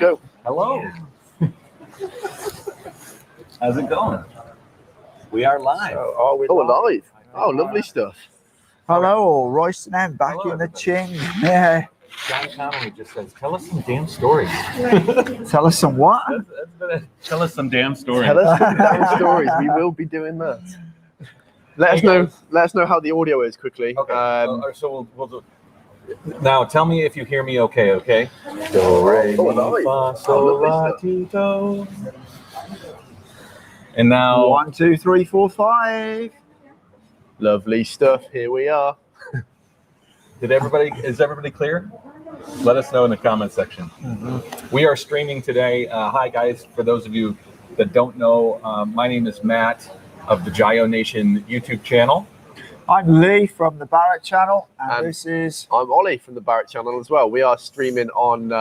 Go. Hello. How's it going? We are live. So we're live. Oh, lovely stuff. Hello, Royston M back Hello, in the everybody. Qing. Yeah. John Connolly just says, tell us some damn stories. Tell us some what? Tell us some damn stories. Tell us some damn stories. We will be doing that. Let us know. Let us know how the audio is quickly. Okay. So we'll do. Now, tell me if you hear me okay, okay? Do, re, mi, fa, sol, la, ti, do. And now... 1, 2, 3, 4, 5. Lovely stuff. Here we are. is everybody clear? Let us know in the comment section. Mm-hmm. We are streaming today. Hi, guys. For those of you that don't know, my name is Matt of the JaYoe Nation YouTube channel. I'm Lee from the Barrett channel, and this is... I'm Ollie from the Barrett channel as well. We are streaming on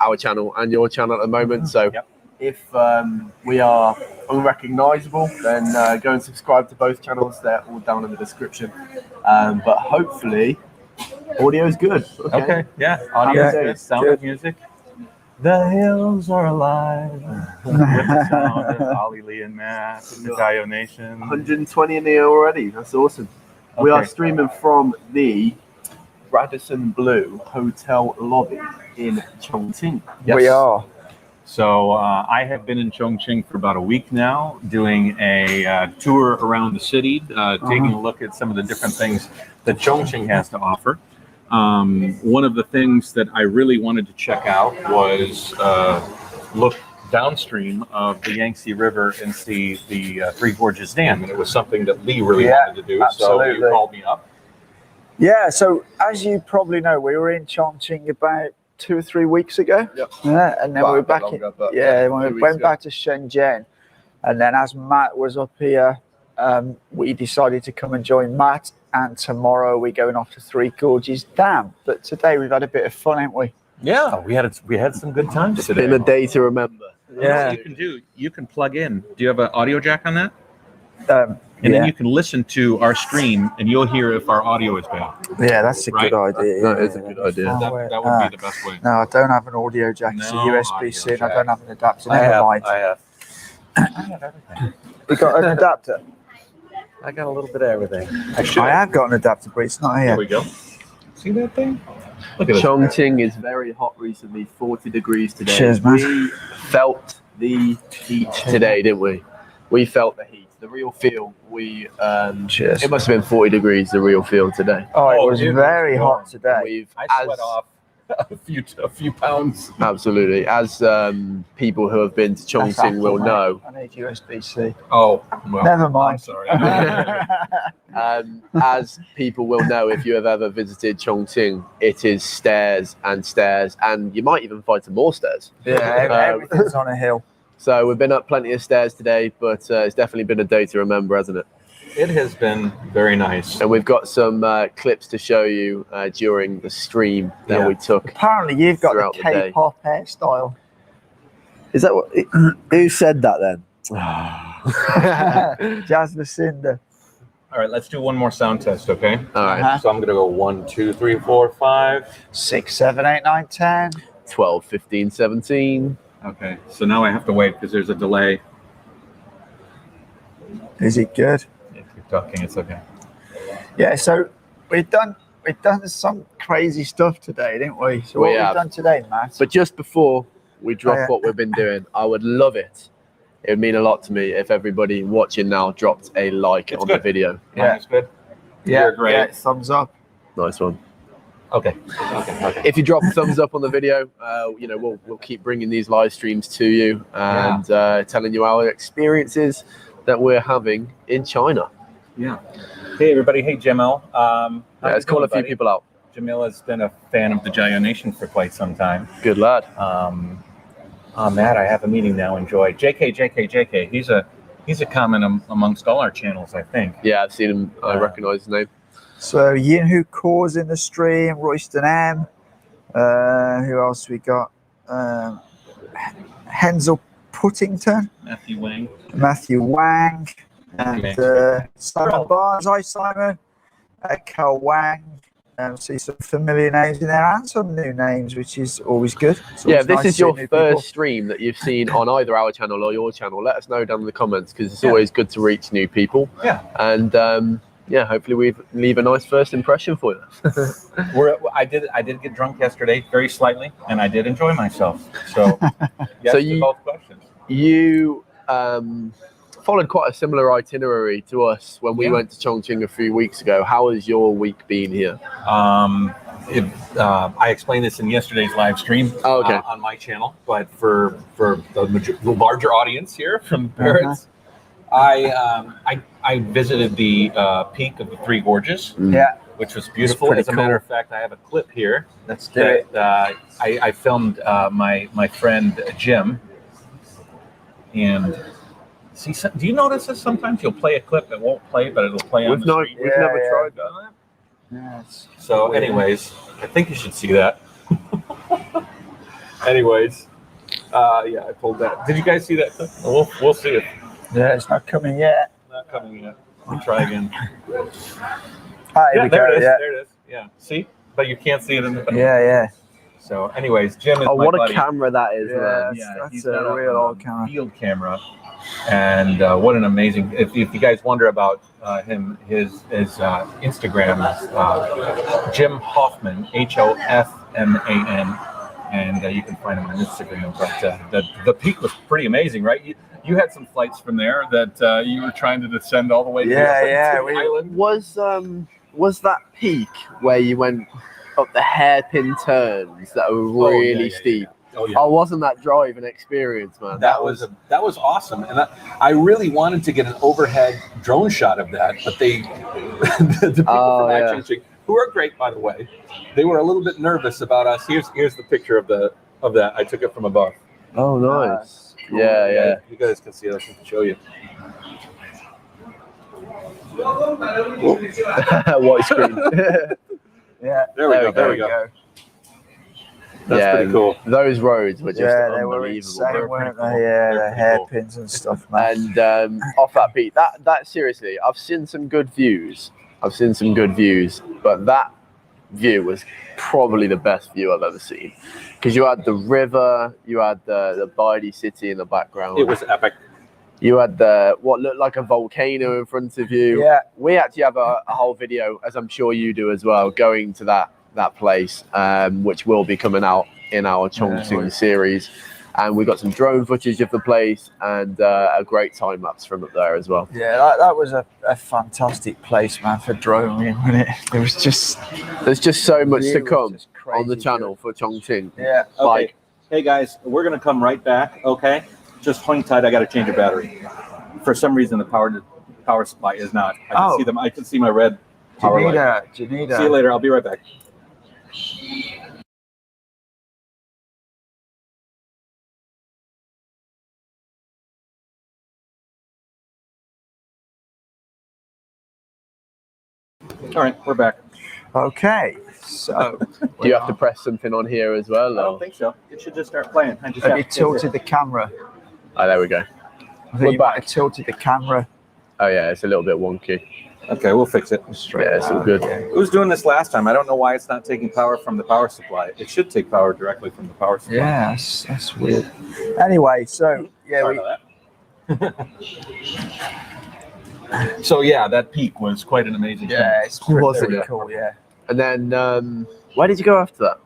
our channel and your channel at the moment. So if we are unrecognizable, then go and subscribe to both channels. They're all down in the description. But hopefully, audio is good. Okay. Yeah. Audio is good. Sound of music. The hills are alive with the sound of Ollie, Lee, and Matt from the JaYoe Nation. 120 in here already. That's awesome. Okay. We are streaming from the Radisson Blu Hotel lobby in ChongQing. Yes. We are. So I have been in ChongQing for about a week now, doing a tour around the city, taking a look at some of the different things that ChongQing has to offer. One of the things that I really wanted to check out was look downstream of the Yangtze River and see the Three Gorges Dam, and it was something that Lee really wanted to do. Absolutely. So he called me up. Yeah, so as you probably know, we were in ChongQing about 2 or 3 weeks ago. Yep. Yeah, and then we were back in, we went back to Shenzhen, and then as Matt was up here, we decided to come and join Matt, and tomorrow we're going off to Three Gorges Dam. But today we've had a bit of fun, haven't we? Yeah, we had some good times today. It's been a day to remember. Yeah, you can plug in. Do you have an audio jack on that? And then you can listen to our stream, and you'll hear if our audio is bad. Yeah, that's a good idea. That is a good idea. That would be the best way. No, I don't have an audio jack. It's a USB-C, and I don't have an adapter. Never mind. I have everything. You got an adapter? I got a little bit of everything. I have got an adapter, but it's not here. There we go. See that thing? Look at it. ChongQing is very hot recently, 40 degrees today. Cheers, man. We felt the heat today, didn't we? We felt the heat. The real feel, Cheers. It must have been 40 degrees, the real feel today. Oh, it was very hot today. I sweat off a few pounds. Absolutely. As people who have been to ChongQing will know. I need USB-C. Oh, well, never mind. I'm sorry. As people will know, if you have ever visited ChongQing, it is stairs, and you might even find some more stairs. Yeah, everything's on a hill. So we've been up plenty of stairs today, but it's definitely been a day to remember, hasn't it? It has been very nice. And we've got some clips to show you during the stream that we took. Apparently you've got the K-pop hairstyle. Is that what? Who said that then? Jazz Lucinda. All right, let's do one more sound test, okay? All right. So I'm going to go 1, 2, 3, 4, 5, 6, 7, 8, 9, 10. 12, 15, 17. Okay, so now I have to wait because there's a delay. Is it good? Yeah, keep talking, it's okay. Yeah, so we've done some crazy stuff today, didn't we? So what have we done today, Matt? But just before we drop what we've been doing, I would love it. It would mean a lot to me if everybody watching now dropped a like on the video. Yeah, it's good. Yeah, you're great. Yeah, thumbs up. Nice one. Okay. If you drop a thumbs up on the video, we'll keep bringing these live streams to you and telling you our experiences that we're having in China. Yeah. Hey everybody. Hey Jamil. Let's call a few people out. Jamil has been a fan of the JaYoe Nation for quite some time. Good lad. Matt, I have a meeting now. Enjoy. JK. He's a common amongst all our channels, I think. Yeah, I've seen him. I recognize his name. So Yinhu Kors in the stream, Royston M. Who else we got? Hensel Puttington. Matthew Wang. And Simon Barnes. Hi, Simon. Cal Wang. see some familiar names in there and some new names, which is always good. Yeah, if this is your first stream that you've seen on either our channel or your channel, let us know down in the comments, because it's always good to reach new people. Yeah. And yeah, hopefully we leave a nice first impression for you. I did get drunk yesterday, very slightly, and I did enjoy myself. So, yes, so to both questions. You followed quite a similar itinerary to us when we went to ChongQing a few weeks ago. How has your week been here? I explained this in yesterday's live stream on my channel, but for the larger audience here from Barretts, I visited the peak of the Three Gorges, which was beautiful. As a matter of fact, I have a clip here. Let's do it. I filmed my friend Jim, and see, do you notice this sometimes? You'll play a clip, it won't play, but it'll play on the screen. We've never tried that. Yes. So, anyways, I think you should see that. Anyways, yeah, I pulled that. Did you guys see that clip? We'll see it. Yeah, it's not coming yet. Not coming yet. We'll try again. There it is. There it is. Yeah. See? But you can't see it in the video. Yeah. So, anyways, Jim is my what buddy. A camera that is, man. That's he's a real old camera. Field camera. And what an amazing! If you guys wonder about him, his Instagram is Jim Hoffman, HOFMAN, and you can find him on Instagram. But the peak was pretty amazing, right? You had some flights from there that you were trying to descend all the way to the island. Was that peak where you went up the hairpin turns that were really steep? Oh, yeah. Oh, wasn't that driving experience, man? That was awesome, and I really wanted to get an overhead drone shot of that, but the people from Action, who are great, by the way, they were a little bit nervous about us. Here's the picture of that. I took it from above. Oh, nice. Cool. Yeah. You guys can see it. I can show you. White screen. Yeah. There we go. That's pretty cool. Those roads were just they unbelievable. were insane, weren't they? Yeah, the hairpins and stuff, man. And off that peak, that seriously, I've seen some good views, but that view was probably the best view I've ever seen, because you had the river, you had the Barretts city in the background. It was epic. You had what looked like a volcano in front of you. Yeah. We actually have a whole video, as I'm sure you do as well, going to that place, which will be coming out in our ChongQing series. And we got some drone footage of the place and a great time lapse from up there as well. Yeah, that was a fantastic place, man, for droning, wasn't it? There's just so much to come on the channel for ChongQing. Yeah. Okay. Hey guys, we're gonna come right back. Okay. Just hang tight. I got to change a battery. For some reason, the power supply is not. I can see them. I can see my red power light. See you later. I'll be right back. All right, we're back. Okay, so do you have to press something on here as well? I don't think so. It should just start playing. I just have you tilted the camera? Oh, there we go. I think you might have tilted the camera. Oh yeah, it's a little bit wonky. Okay, we'll fix it. Yeah, it's all good. It was doing this last time. I don't know why it's not taking power from the power supply. It should take power directly from the power supply. Yeah, that's weird. Anyway, so So yeah, that peak was quite an amazing thing. Yeah, it's pretty cool. Yeah. And then where did you go after that?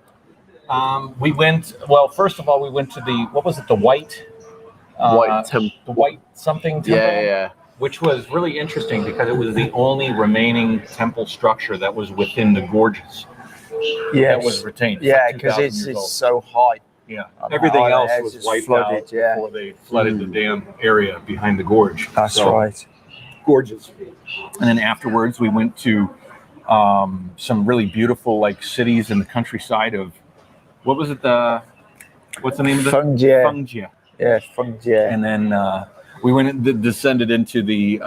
We went. Well, first of all, we went to the the white temple. The white something temple. Yeah. Which was really interesting because it was the only remaining temple structure that was within the gorges. Yeah, that was retained. Yeah, because it's so high. Yeah, everything else was wiped out before they flooded the dam area behind the gorge. That's right. Gorgeous. And then afterwards, we went to some really beautiful cities in the countryside of what was it? What's the name of it? Fungia. Yeah, Fungia. And then we went and descended into the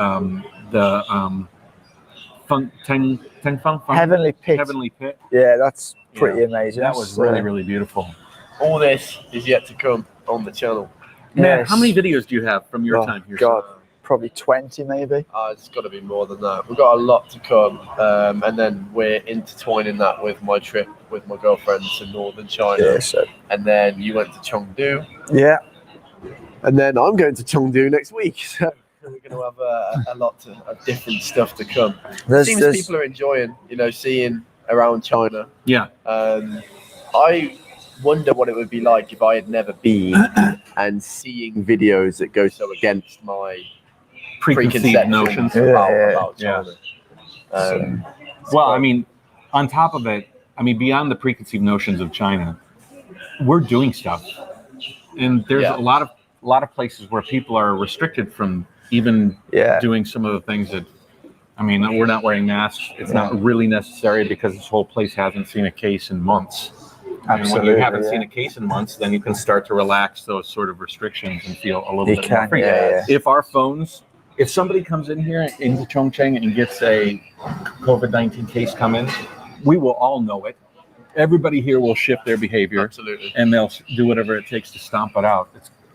Heavenly Pit. Heavenly Pit. Yeah, that's pretty amazing. That was really, really beautiful. All this is yet to come on the channel. Man, how many videos do you have from your time here? God, probably 20 maybe. It's got to be more than that. We've got a lot to come, and then we're intertwining that with my trip with my girlfriend to northern China. Yeah, so. And then you went to Chengdu. Yeah. And then I'm going to Chengdu next week. So we're going to have a lot of different stuff to come. Seems people are enjoying, seeing around China. Yeah. I wonder what it would be like if I had never been and seeing videos that go so against my preconceived notions about China. Well, I mean, on top of it, beyond the preconceived notions of China, we're doing stuff, and there's a lot of places where people are restricted from even doing some of the things that. We're not wearing masks. It's not really necessary because this whole place hasn't seen a case in months. Absolutely, and when you haven't seen a case in months, then you can start to relax those sort of restrictions and feel a little bit more free. If somebody comes in here into Chongqing and gets a COVID-19 case come in, we will all know it. Everybody here will shift their behavior. Absolutely. And they'll do whatever it takes to stomp it out.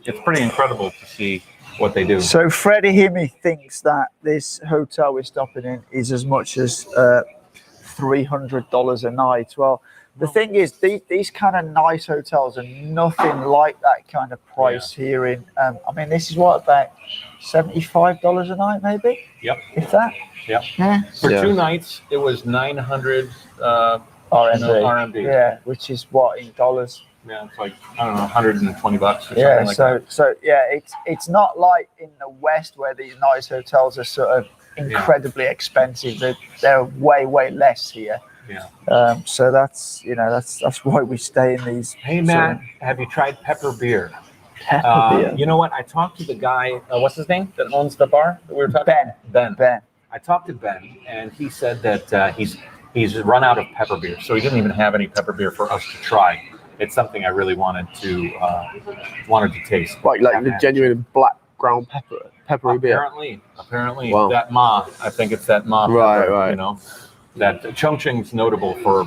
It's pretty incredible to see what they do. So Freddie Himmy thinks that this hotel we're stopping in is as much as $300 a night. Well, the thing is, these kind of nice hotels are nothing like that kind of price here in. This is what, about $75 a night, maybe. Yep. If that. Yep. Yeah. For 2 nights, it was 900 RMB. Yeah, which is what in dollars. Yeah, it's like, I don't know, $120 or something like that. So it's not like in the West where these nice hotels are sort of incredibly expensive. They're way less here. Yeah. So that's why we stay in these. Hey Matt, have you tried pepper beer? Pepper beer. You know what? I talked to the guy. What's his name that owns the bar that we were talking about? Ben. I talked to Ben, and he said that he's run out of pepper beer, so he didn't even have any pepper beer for us to try. It's something I really wanted to taste. Like the genuine black ground peppery beer. Apparently, wow. That Ma. I think it's that Ma. Pepper, right. That Chongqing's notable for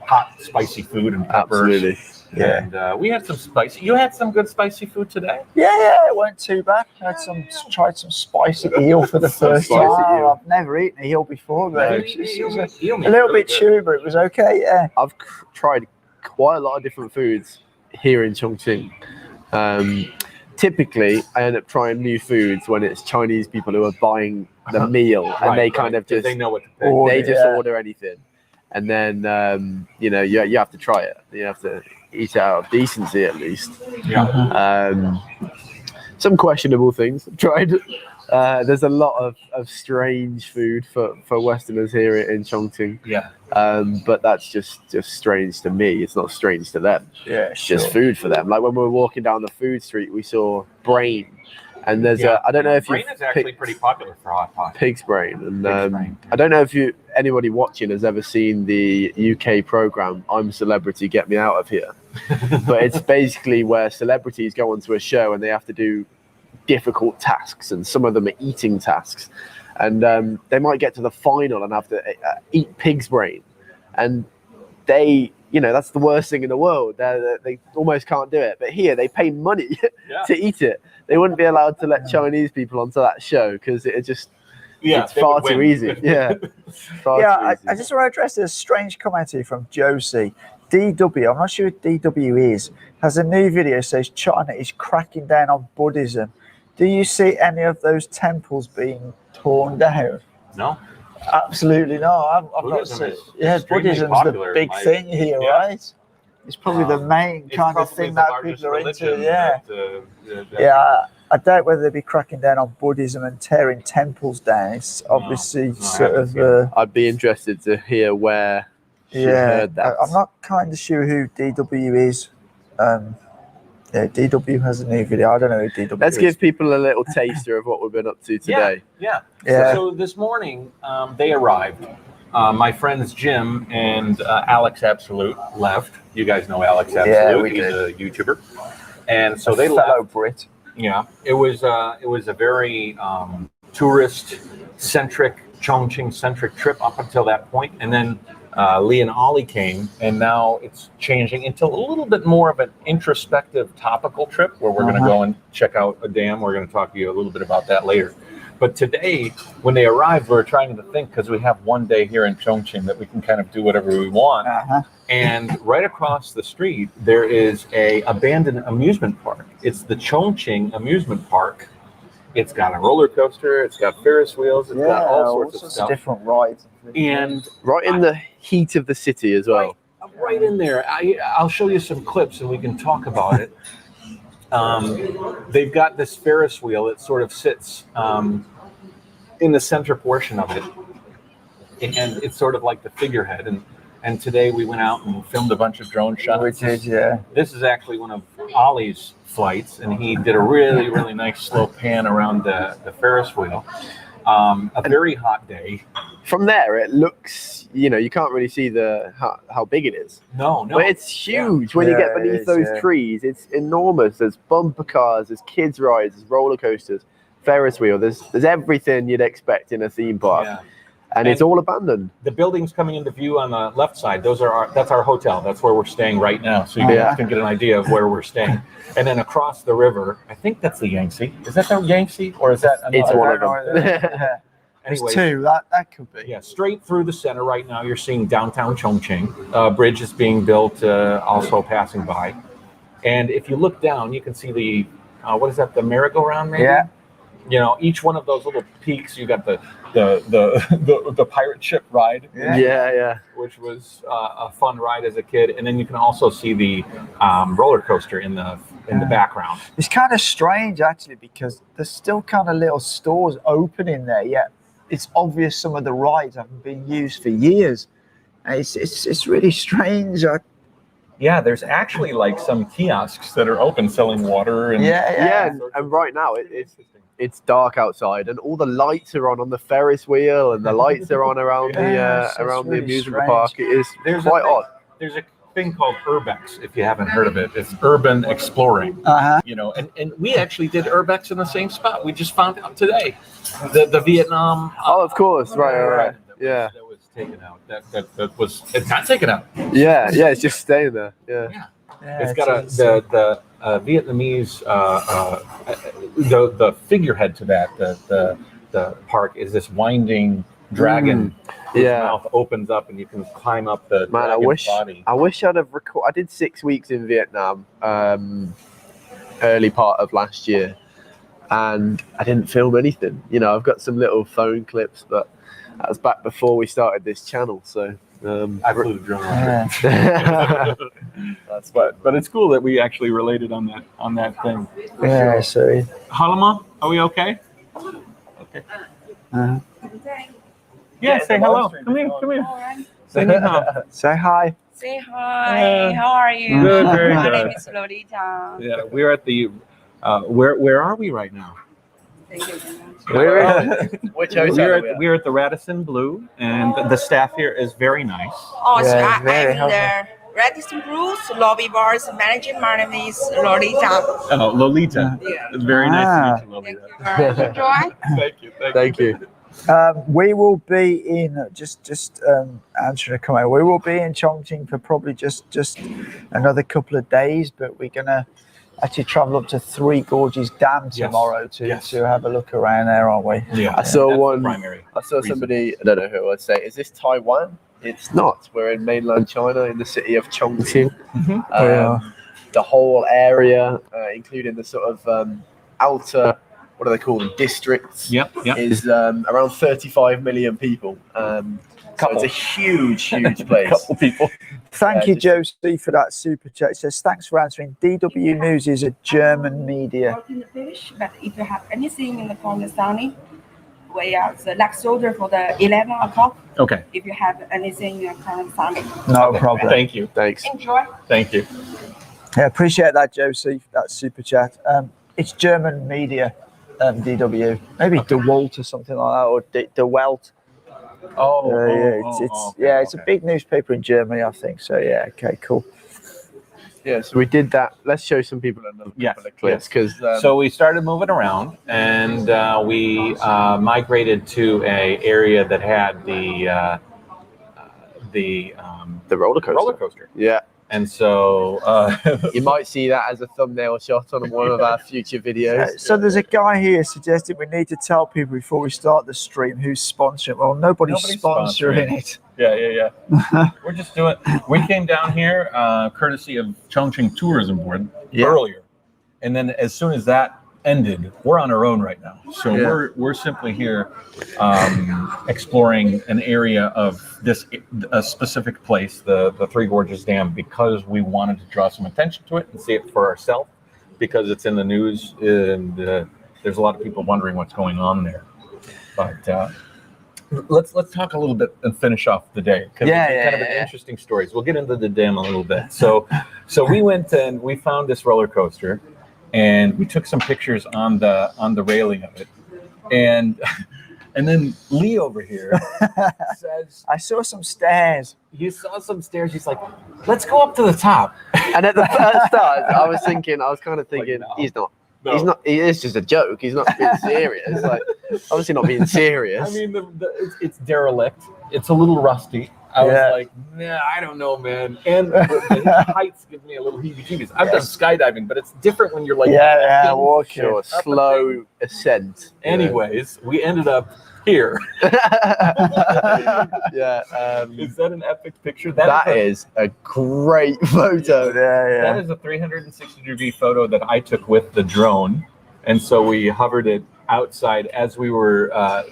hot, spicy food and peppers. Absolutely. Yeah. And we had some spicy. You had some good spicy food today. Yeah, it weren't too bad. I tried some spicy eel for the first time. I've never eaten an eel before, though. It was a little bit chewy, but it was okay. Yeah. I've tried quite a lot of different foods here in Chongqing. Typically, I end up trying new foods when it's Chinese people who are buying the meal, and they kind of just they know what to pick. They just order anything, and then you have to try it. You have to eat out of decency at least. Yeah. Some questionable things I've tried. There's a lot of strange food for Westerners here in Chongqing. Yeah. But that's just strange to me. It's not strange to them. Yeah, it's just food for them. Like when we were walking down the food street, we saw brain, and there's I don't know if brain is actually pretty popular for hot pot. Pig's brain, and I don't know if anybody watching has ever seen the UK program I'm Celebrity, Get Me Out of Here, but it's basically where celebrities go onto a show and they have to do difficult tasks, and some of them are eating tasks, and they might get to the final and have to eat pig's brain, and that's the worst thing in the world. They almost can't do it, but here they pay money to eat it. They wouldn't be allowed to let Chinese people onto that show because it's far too easy. I just want to address this strange comment here from Josie. DW, I'm not sure what DW is, has a new video that says China is cracking down on Buddhism. Do you see any of those temples being torn down? No. Absolutely not. I've not seen. Buddhism's the big thing here, right? It's probably the main kind of thing that people are into. I doubt whether they'd be cracking down on Buddhism and tearing temples down. It's obviously I'd be interested to hear where she heard that. I'm not kind of sure who DW is. DW has a new video. I don't know who DW is. Let's give people a little taster of what we've been up to today. Yeah. So this morning, they arrived. My friends Jim and Alex Absolute left. You guys know Alex Absolute. He's a YouTuber. And so they left. Fellow Brit. Yeah. It was a very tourist-centric, Chongqing-centric trip up until that point. And then Lee and Ollie came, and now it's changing into a little bit more of an introspective, topical trip where we're going to go and check out a dam. We're going to talk to you a little bit about that later. But today, when they arrived, we were trying to think, because we have one day here in Chongqing that we can kind of do whatever we want. And right across the street, there is a abandoned amusement park. It's the Chongqing Amusement Park. It's got a roller coaster. It's got Ferris wheels. It's got all sorts of stuff. Different rides. And right in the heat of the city as well. Right in there. I'll show you some clips and we can talk about it. They've got this Ferris wheel that sort of sits in the center portion of it. And it's sort of like the figurehead. And today we went out and filmed a bunch of drone shots. We did, yeah. This is actually one of Ollie's flights, and he did a really, really nice slow pan around the Ferris wheel. A very hot day. From there, it looks, you know, you can't really see how big it is. No. But it's huge when you get beneath those trees. It's enormous. There's bumper cars, there's kids' rides, there's roller coasters, Ferris wheel. There's everything you'd expect in a theme park. Yeah. And it's all abandoned. The buildings coming into view on the left side, that's our hotel. That's where we're staying right now. So you guys can get an idea of where we're staying. And then across the river, I think that's the Yangtze. Is that the Yangtze? Or is that another? It's one of them. There's two. That could be. Yeah, straight through the center right now, you're seeing downtown Chongqing. Bridge is being built, also passing by. And if you look down, you can see the, what is that, the merry-go-round maybe? Yeah. You know, each one of those little peaks, you got the pirate ship ride. Yeah. Which was a fun ride as a kid, and then you can also see the roller coaster in the background. It's kind of strange actually, because there's still kind of little stores open in there. Yet it's obvious some of the rides haven't been used for years. It's really strange. Yeah, there's actually like some kiosks that are open selling water and and right now it's dark outside and all the lights are on the Ferris wheel and the lights are on around the amusement park. It is quite odd. There's a thing called Urbex, if you haven't heard of it. It's urban exploring. You know, and we actually did Urbex in the same spot. We just found out today. The Vietnam. Oh, of course, right. Yeah. That was taken out. It's not taken out. Yeah, it's just staying there. Yeah. It's got the Vietnamese the figurehead to that. The park is this winding dragon. Whose mouth opens up and you can climb up the dragon's body. I wish I'd have I did 6 weeks in Vietnam early part of last year, and I didn't film anything. You know, I've got some little phone clips, but that was back before we started this channel. So I flew the drone. That's but it's cool that we actually related on that thing. Yeah, so Halama, are we okay? Okay. Yeah, say hello. Come here. Say ni hao. Say hi. Say hi. How are you? Good, very My good. name is Lolita. Yeah, we're at the where are we right now? Thank you very much. We're at the Radisson Blue, and the staff here is very nice. Oh, so Yeah, I'm very in the Radisson Blues lobby bars managing. My name is Lolita. Oh, Lolita. Yeah. It's very nice to meet you, Thank Lolita. you very much. Enjoy. Thank you. we will be in just answering a comment. We will be in Chongqing for probably just another couple of days, but we're gonna actually travel up to Three Gorges Dam tomorrow to have a look around there, aren't we? Yeah, I saw reason. somebody, I don't know who I'd say, is this Taiwan? It's not. We're in mainland China in the city of Chongqing. The whole area, including the sort of outer, what do they call them, districts, is around 35 million people. So it's a huge place. Couple people. Thank you, Josie, for that super chat. It says, thanks for answering. DW News is a German media. But if you have anything from the Sunny, we are the next order for the 11 o'clock. Okay. If you have anything from Sunny. No problem. Thank you. Thanks. Enjoy. Thank you. Yeah, appreciate that, Josie, that super chat. It's German media, DW. Maybe DeWalt or something like that, or De Welt. It's a big newspaper in Germany, I think. So yeah, okay, cool. Yeah, so we did that. Let's show some people another couple of clips because so we started moving around, and we migrated to a area that had the the roller coaster. Roller coaster. Yeah. And so you might see that as a thumbnail shot on one of our future videos. So there's a guy here suggesting we need to tell people before we start the stream who's sponsoring. Well, nobody's sponsoring it. Yeah. We're just doing. We came down here courtesy of ChongQing Tourism Board earlier, and then as soon as that ended, we're on our own right now. So we're simply here exploring an area of a specific place, the Three Gorges Dam, because we wanted to draw some attention to it and see it for ourselves, because it's in the news and there's a lot of people wondering what's going on there. But let's talk a little bit and finish off the day, because it's kind of an interesting story. So we'll get into the dam a little bit. So we went and we found this roller coaster, and we took some pictures on the railing of it, and then Lee over here says, I saw some stairs. You saw some stairs. He's like, let's go up to the top. And at the first start, I was kind of thinking, no. he's not. No. He's not. It is just a joke. He's not being serious. Like, obviously not being serious. I mean, it's derelict. It's a little rusty. I was like, nah, I don't know, man. And the heights give me a little heebie-jeebies. I've done skydiving, but it's different when you're like walking, slow ascent. Anyways, we ended up here. Is that an epic picture? That is a great photo. That is a 360-degree photo that I took with the drone, and so we hovered it outside as we were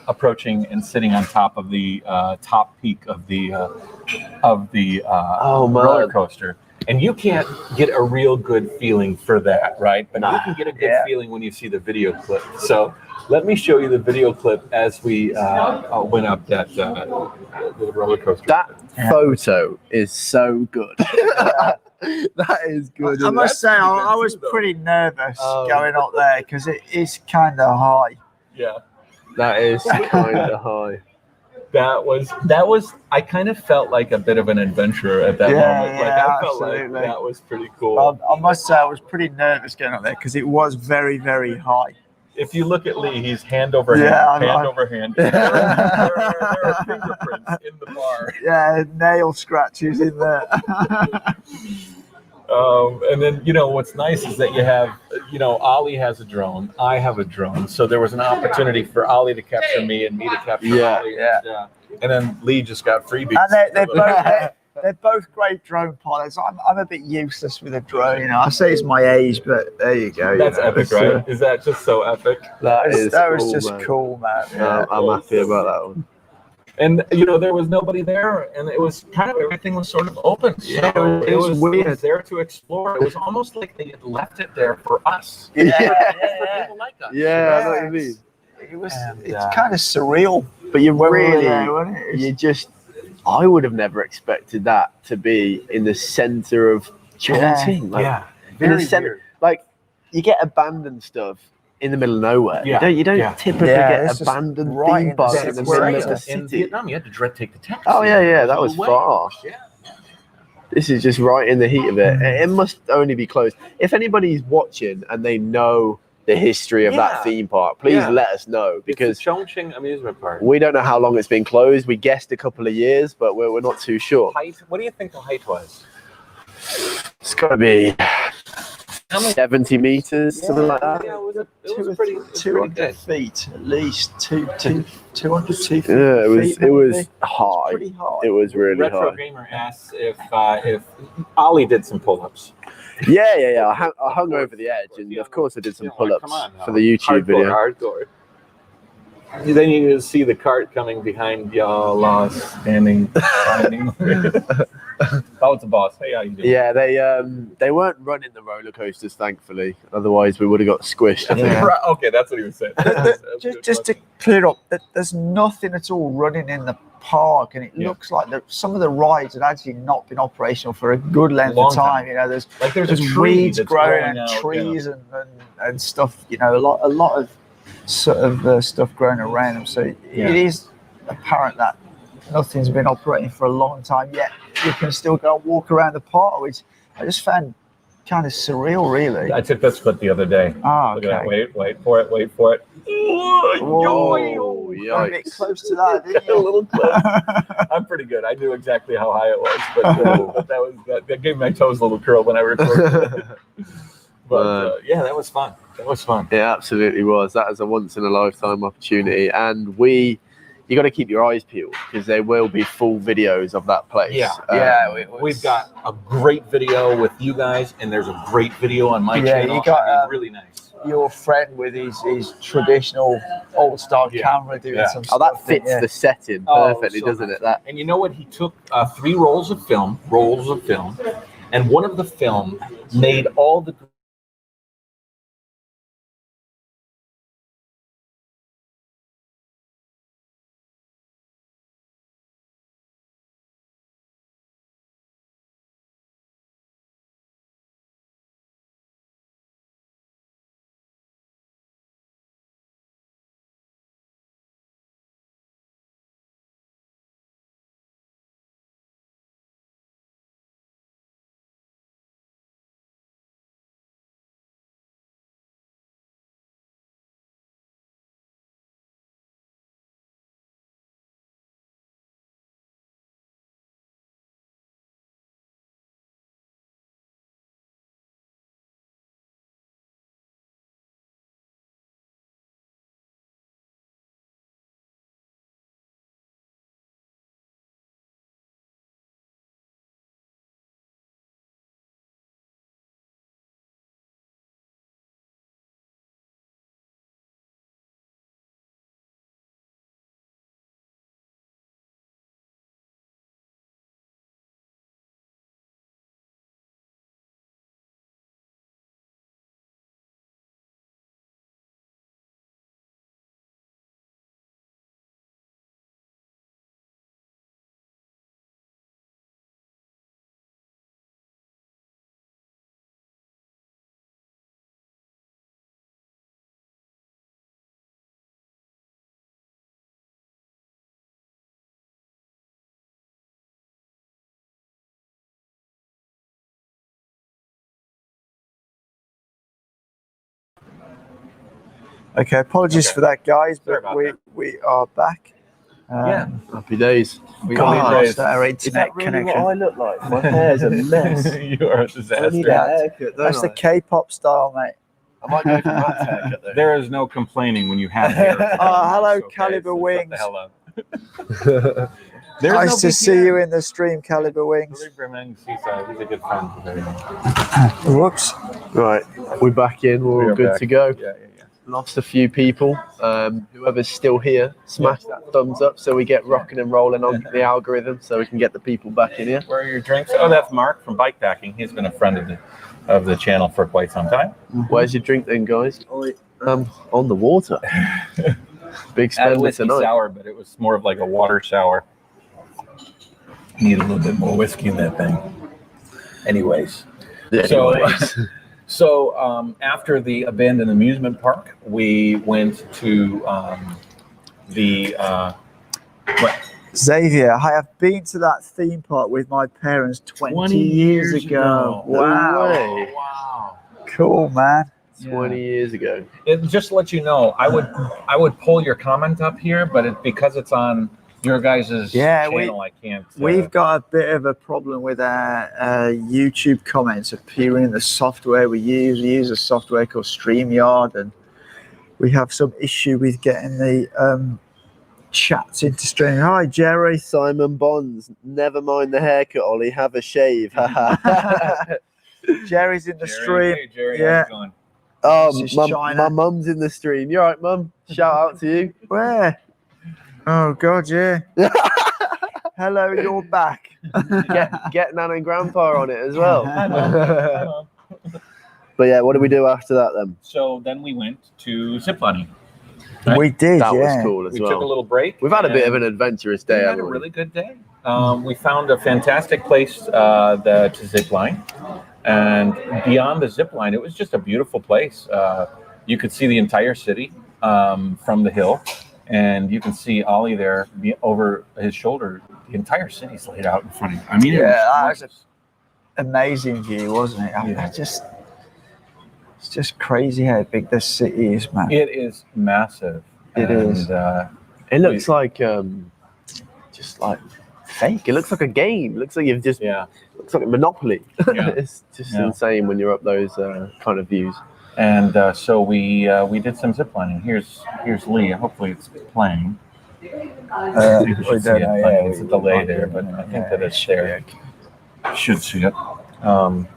approaching and sitting on top of the top peak of the roller coaster. And you can't get a real good feeling for that, right? But you can get a good feeling when you see the video clip. So let me show you the video clip as we went up the roller coaster. That photo is so good. That is good. I must say, I was pretty nervous going up there because it is kind of high. Yeah, that is kind of high. That was. I kind of felt like a bit of an adventurer at that moment. Like I felt like that was pretty cool. I must say, I was pretty nervous going up there because it was very, very high. If you look at Lee, he's hand over hand, hand over hand. There are fingerprints in the bar. Yeah, nail scratches in there. And then, what's nice is that you have, Ollie has a drone. I have a drone. So there was an opportunity for Ollie to capture me and me to capture Ollie. And then Lee just got freebies. And they're both great drone pilots. I'm a bit useless with a drone. I say it's my age, but there you go. That's epic, right? Is that just so epic? That was just cool, man. Yeah, I'm happy about that one. And there was nobody there, and it was kind of everything was sort of open. So it was weird. It was there to explore. It was almost like they had left it there for us. For people like us. Yeah, I know what you mean. It's kind of surreal, but I would have never expected that to be in the center of ChongQing. In the center, like you get abandoned stuff in the middle of nowhere. You don't typically get abandoned theme parks in the middle of the city. In Vietnam, you had to take the taxi. Oh that was far. Yeah. This is just right in the heat of it. It must only be closed. If anybody's watching and they know the history of that theme park, please let us know, because it's the ChongQing amusement park. We don't know how long it's been closed. We guessed a couple of years, but we're not too sure. Height? What do you think the height was? It's got to be 70 meters, something like that. Yeah, it was pretty 200 feet at least. 200 feet. Yeah, it was high. Pretty high. It was really Retro high. Gamer asks if Ollie did some pull-ups. Yeah. I hung over the edge, and of course I did some pull-ups for the YouTube video. Hardcore. Then you can see the cart coming behind y'all, standing. Oh, it's a boss. Hey, how you doing? Yeah, they weren't running the roller coasters, thankfully. Otherwise, we would have got squished. Okay, that's what he was saying. Just to clear up, there's nothing at all running in the park, and it looks like some of the rides had actually not been operational for a good length of time. There's weeds growing and trees and stuff. A lot of sort of stuff growing around them. So it is apparent that nothing's been operating for a long time yet. You can still go and walk around the park, which I just found kind of surreal, really. I took that split the other day. Oh, look at that. Wait for it. Whoa. a bit close to that, didn't A you? little close. I'm pretty good. I knew exactly how high it was, but that gave my toes a little curl when I recorded. But yeah, that was fun. That was fun. It absolutely was. That is a once in a lifetime opportunity, and you got to keep your eyes peeled because there will be full videos of that place. Yeah, we've got a great video with you guys, and there's a great video on my channel. You got really nice. Your friend with his traditional old style camera doing some stuff. That fits the setting perfectly, doesn't it? That. And you know what? He took 3 rolls of film, and one of the film made all the. Okay, apologies for that, guys, but we are back. Happy days. We lost our internet Is that really connection. what I look like? My hair's a mess. You are a disaster. I need a haircut, That's the K-pop style, mate. I might go for Matt's haircut though. There is no complaining when you have hair. Hello, Okay, Caliber so Wings. shut the hell up. Nice to see you in the stream, Caliber Wings. He's a good friend. Whoops. Right, we're back in. We're all good back. to go. Yeah. Lost a few people. Whoever's still here, smash that thumbs up so we get rocking and rolling on the algorithm so we can get the people back in here. Where are your drinks? Oh, that's Mark from Bikepacking. He's been a friend of the channel for quite some time. Where's your drink then, guys? On the water. Big Had a spender whiskey tonight. sour, but it was more of like a water sour. Need a little bit more whiskey in that thing. Anyways. So after the abandoned amusement park, we went to Xavier, I have been to that theme park with my parents 20 years ago. Wow. Wow. Cool, man. 20 years ago. Just to let you know, I would pull your comment up here, but because it's on your guys' channel, I can't. We've got a bit of a problem with our YouTube comments appearing in the software we use. We use a software called StreamYard, and we have some issue with getting the chats into stream. Hi, Jerry. Simon Bonds. Never mind the haircut, Ollie. Have a shave. Jerry's in the stream. Hey, Jerry, yeah. how's it going? My mum's in the stream. You all right, mum? Shout out to you. Where? Oh, God, yeah. Hello, you're back. Get Nan and Grandpa on it as well. Hi, Mom. But yeah, what did we do after that then? So then we went to ziplining. We did, That was cool as We well. took a little break. We've had a bit of an adventurous day. We had a really good day. We found a fantastic place to zipline. And beyond the zipline, it was just a beautiful place. You could see the entire city from the hill. And you can see Ollie there over his shoulder. The entire city's laid out in front of you. I mean, that was an amazing view, wasn't it? It's just crazy how big this city is, man. It is massive. It is. It looks like just like fake. It looks like a game. It looks like you've just looks like a Monopoly. It's just insane when you're up those kind of views. And so we did some ziplining. Here's Lee. Hopefully it's playing. It's a delay there, but I think that it's there. You should see it.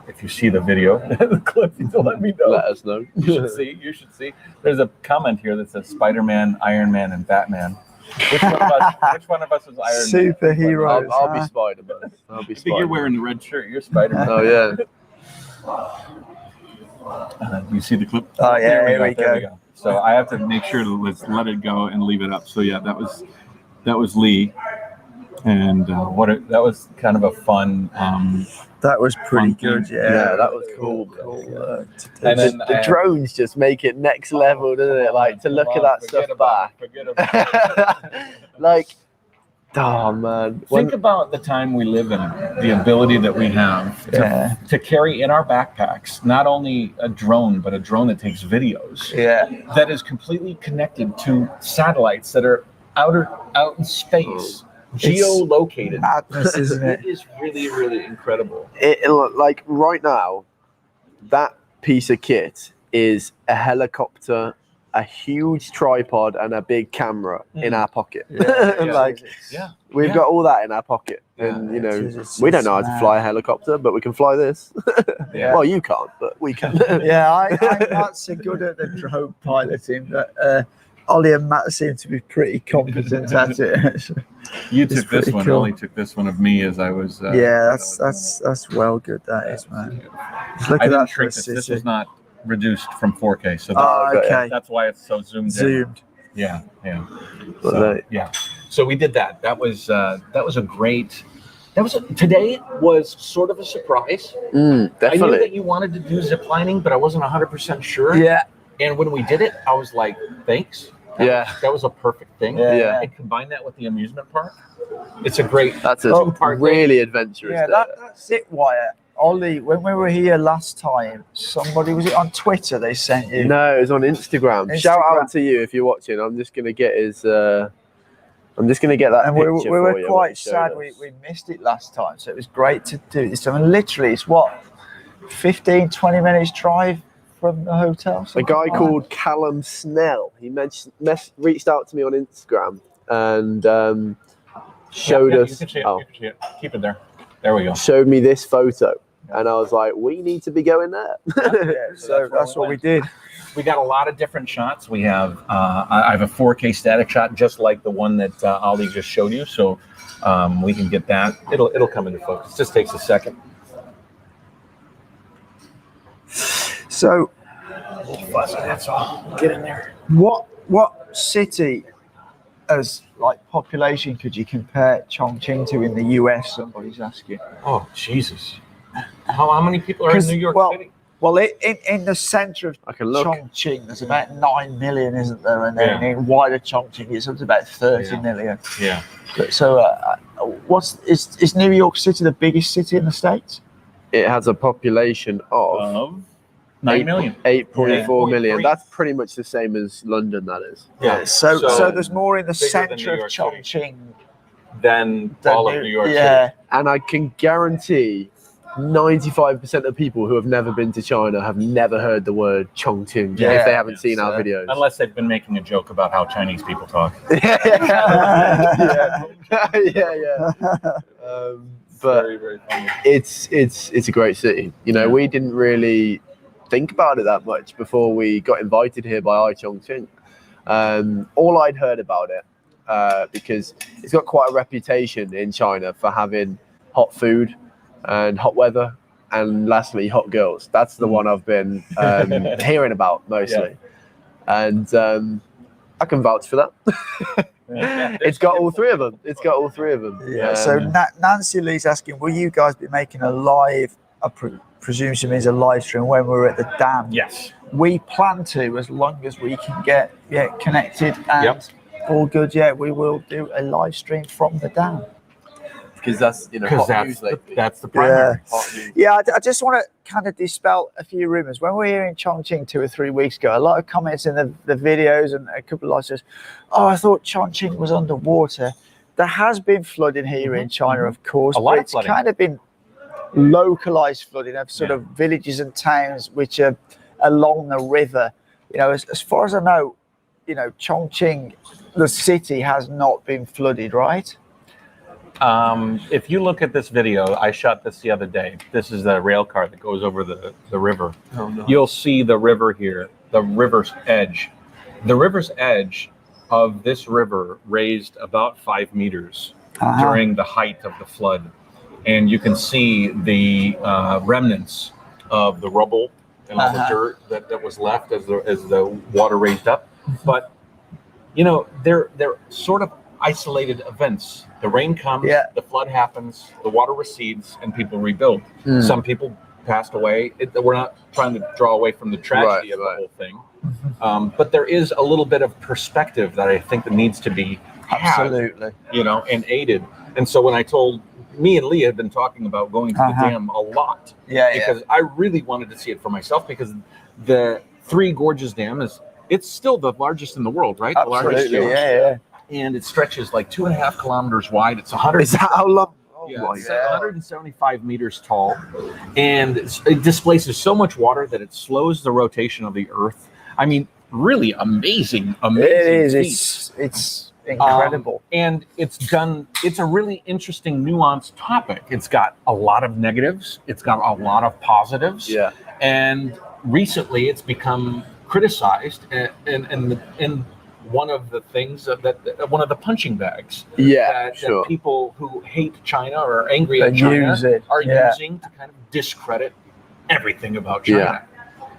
If you see the video, the clip, you let me know. Let us know. You should see. There's a comment here that says Spider-Man, Iron Man, and Batman. Which one of us is Iron Man? Superheroes. I'll be Spider-Man. I think you're wearing the red shirt. You're Spider-Man. Oh yeah. You see the clip? Oh yeah, there we go. So I have to make sure to let it go and leave it up. So yeah, that was Lee, and that was kind of a fun. That was pretty good. Yeah, that was cool. And then the drones just make it next level, doesn't it? Like to look at that stuff back. Forget about it. Like, oh man. Think about the time we live in, the ability that we have to carry in our backpacks not only a drone, but a drone that takes videos. Yeah. That is completely connected to satellites that are out in space. Geolocated. Madness, isn't it? It is really, really incredible. Like right now, that piece of kit is a helicopter, a huge tripod, and a big camera in our pocket. We've got all that in our pocket, and we don't know how to fly a helicopter, but we can fly this. Well, you can't, but we can. I'm not so good at the drone piloting, but Ollie and Matt seem to be pretty competent at it. You took this one. Cool. Ollie took this one of me as I was. That's well good. That is, man. Look at that. This was not reduced from 4K, so that's why it's so zoomed in. Yeah. So we did that. That was a great. Today was sort of a surprise. Definitely. I knew that you wanted to do ziplining, but I wasn't 100% sure. Yeah. And when we did it, I was like, thanks. That was a perfect thing. Yeah. And combine that with the amusement park. It's a great. That's a really adventurous. Yeah, that's it, Wyatt. Ollie, when we were here last time, somebody, was it on Twitter they sent you? No, it was on Instagram. Shout out to you if you're watching. I'm just gonna get that. And we were quite sad we missed it last time, so it was great to do this time. And literally, it's 15-20 minutes drive from the hotel. A guy called Callum Snell. He reached out to me on Instagram and showed us. You can see it. Keep it there. There we go. Showed me this photo, and I was like, "We need to be going there." So that's what we did. We got a lot of different shots. We have I have a 4K static shot, just like the one that Ollie just showed you. So we can get that. It'll come into focus. Just takes a second. So, that's all. Get in there. What city as population could you compare Chongqing to in the US? Somebody's asking. Oh Jesus! How many people are in New York City? Well, in the center of Chongqing, there's about 9 million, isn't there? And then in wider Chongqing, it's up to about 30 million. Yeah. So, is New York City the biggest city in the States? It has a population of 9 million. 8.4 million. That's pretty much the same as London, that is. Yeah. So there's more in the center of Chongqing than all of New York City. And I can guarantee 95% of people who have never been to China have never heard the word Chongqing if they haven't seen our videos. Unless they've been making a joke about how Chinese people talk. But very, very funny. It's a great city. We didn't really think about it that much before we got invited here by Chongqing. All I'd heard about it because it's got quite a reputation in China for having hot food and hot weather, and lastly, hot girls. That's the one I've been hearing about mostly, and I can vouch for that. It's got all three of them. Yeah. So Nancy Lee's asking, will you guys be making a live? I presume she means a live stream when we're at the dam. Yes. We plan to, as long as we can get connected and all good. Yeah, we will do a live stream from the dam. because that's that's the primary. Yeah, I just want to kind of dispel a few rumors. When we were here in Chongqing 2 or 3 weeks ago, a lot of comments in the videos and a couple of lives says, "Oh, I thought Chongqing was underwater." There has been flooding here in China, of course, but it's kind of been localized flooding of sort of villages and towns which are along the river. You know, as far as I know, you know, Chongqing, the city, has not been flooded, right? If you look at this video, I shot this the other day. This is the rail car that goes over the river. Oh, no. You'll see the river here, the river's edge. The river's edge of this river raised about 5 meters during the height of the flood. And you can see the remnants of the rubble and all the dirt that was left as the water raised up. But, you know, they're sort of isolated events. The rain comes, the flood happens, the water recedes, and people rebuild. Some people passed away. We're not trying to draw away from the tragedy of the whole thing. But there is a little bit of perspective that I think that needs to be had, you know, and aided. And so when I told, me and Lee had been talking about going to the dam a lot. Because I really wanted to see it for myself, because the Three Gorges Dam it's still the largest in the world, right? Absolutely, the largest. And it stretches like 2.5 kilometers wide. It's 100. Is that how long? It's 175 meters tall, and it displaces so much water that it slows the rotation of the Earth. I mean, really amazing. It is. It's incredible. And it's a really interesting, nuanced topic. It's got a lot of negatives. It's got a lot of positives. Yeah. And recently, it's become criticized, and one of the things that one of the punching bags that people who hate China or are angry at China are using to kind of discredit everything about China.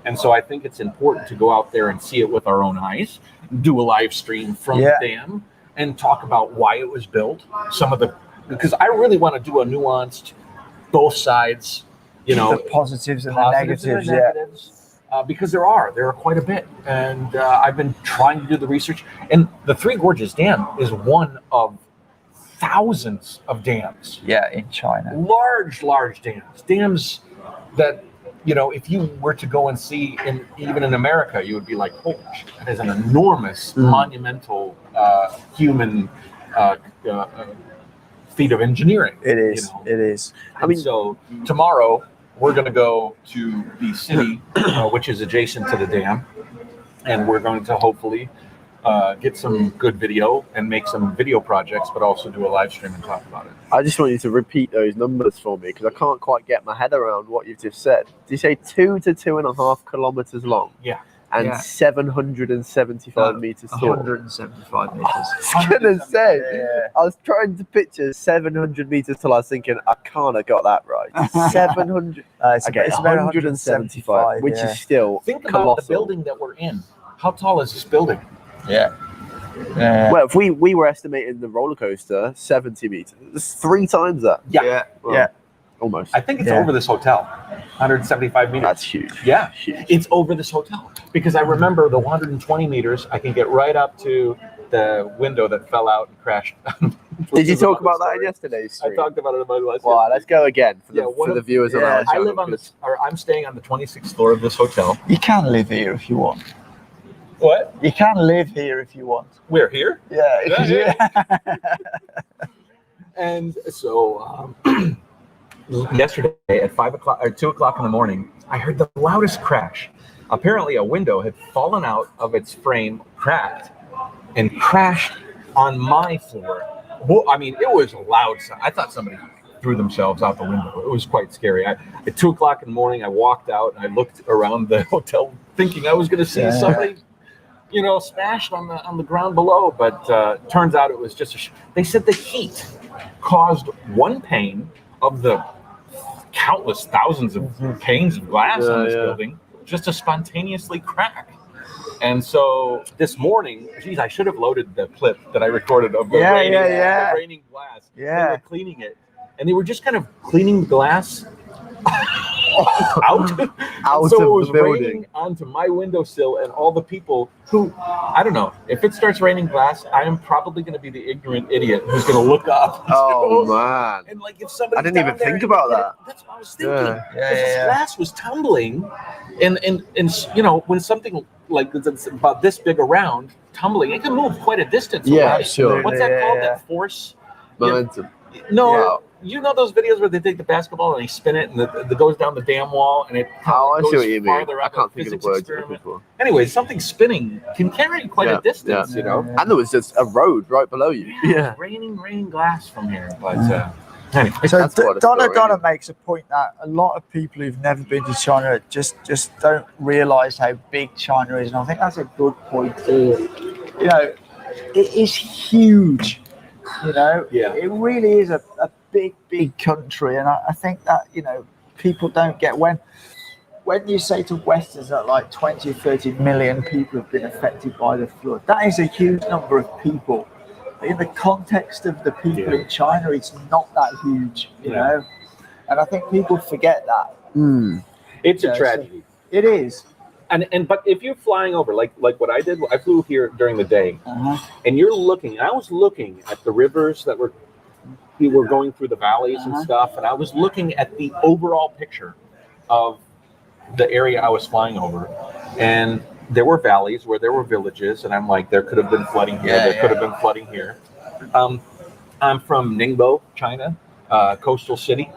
And so I think it's important to go out there and see it with our own eyes, do a live stream from the dam, and talk about why it was built. Because I really want to do a nuanced, both sides, you know, the positives and the negatives. Because there are quite a bit, and I've been trying to do the research. And the Three Gorges Dam is one of thousands of dams. In China, large dams that, you know, if you were to go and see even in America, you would be like, "Holy shit, that is an enormous, monumental human feat of engineering." It is. You know? It is. I mean, so tomorrow we're going to go to the city, which is adjacent to the dam, and we're going to hopefully get some good video and make some video projects, but also do a live stream and talk about it. I just want you to repeat those numbers for me, because I can't quite get my head around what you've just said. Did you say 2 to 2.5 kilometers long? Yeah. And 775 meters tall. 175 meters. I was going to say, I was trying to picture 700 meters tall. I was thinking, I can't have got that right. 700. It's about 175, which is still Think about colossal. the building that we're in. How tall is this building? Well, if we were estimating the roller coaster 70 meters, it's 3 times that. Almost. I think it's over this hotel. 175 meters. That's huge. Yeah, huge. It's over this hotel, because I remember the 120 meters. I can get right up to the window that fell out and crashed. Did you talk about that in yesterday's stream? I talked about it in my last. Well, let's go again for the viewers on our channel. I live I'm staying on the 26th floor of this hotel. You can live here if you want. What? You can live here if you want. We're here? Yeah. And so yesterday at 5 o'clock or 2 o'clock in the morning, I heard the loudest crash. Apparently a window had fallen out of its frame, cracked, and crashed on my floor. Well, I mean, it was a loud sound. I thought somebody threw themselves out the window. It was quite scary. At 2 o'clock in the morning, I walked out and I looked around the hotel thinking I was going to see somebody, you know, smashed on the ground below. But turns out it was just they said the heat caused one pane of the countless thousands of panes of glass on this building just to spontaneously crack. And so this morning, geez, I should have loaded the clip that I recorded of the raining glass. They were cleaning it, and they were just kind of cleaning the glass out so it it was the building. raining onto my windowsill, and all the people who, I don't know, if it starts raining glass, I am probably going to be the ignorant idiot who's going to look up. Oh man! And like if somebody, I didn't even think about that. That's what I was thinking. Yeah. This glass was tumbling, and you know, when something like that's about this big around tumbling, it can move quite a distance Yeah, away. sure. What's that called? That force? Momentum. No. Yeah. You know those videos where they take the basketball and they spin it and it goes down the dam wall and it I goes see what you mean. farther I up, can't a think of the physics words you're looking experiment. for. Anyway, something spinning can carry quite a distance, you know. And there was just a road right below you. Yeah. Raining glass from here, but anyway. So That's Donna makes a point that a lot of people who've never been to China just don't realise how big China is, and I think that's a good point too. You know, it is huge. You know, it really is a big country, and I think that, you know, people don't get when you say to Westerners that like 20 or 30 million people have been affected by the flood. That is a huge number of people. But in the context of the people in China, it's not that huge, you know. And I think people forget that. It's a tragedy. So it is. And but if you're flying over, like what I did, I flew here during the day, and you're looking. I was looking at the rivers that were going through the valleys and stuff, and I was looking at the overall picture of the area I was flying over, and there were valleys where there were villages, and I'm like, there could have been flooding here. There could have been flooding here. I'm from Ningbo, China, coastal city,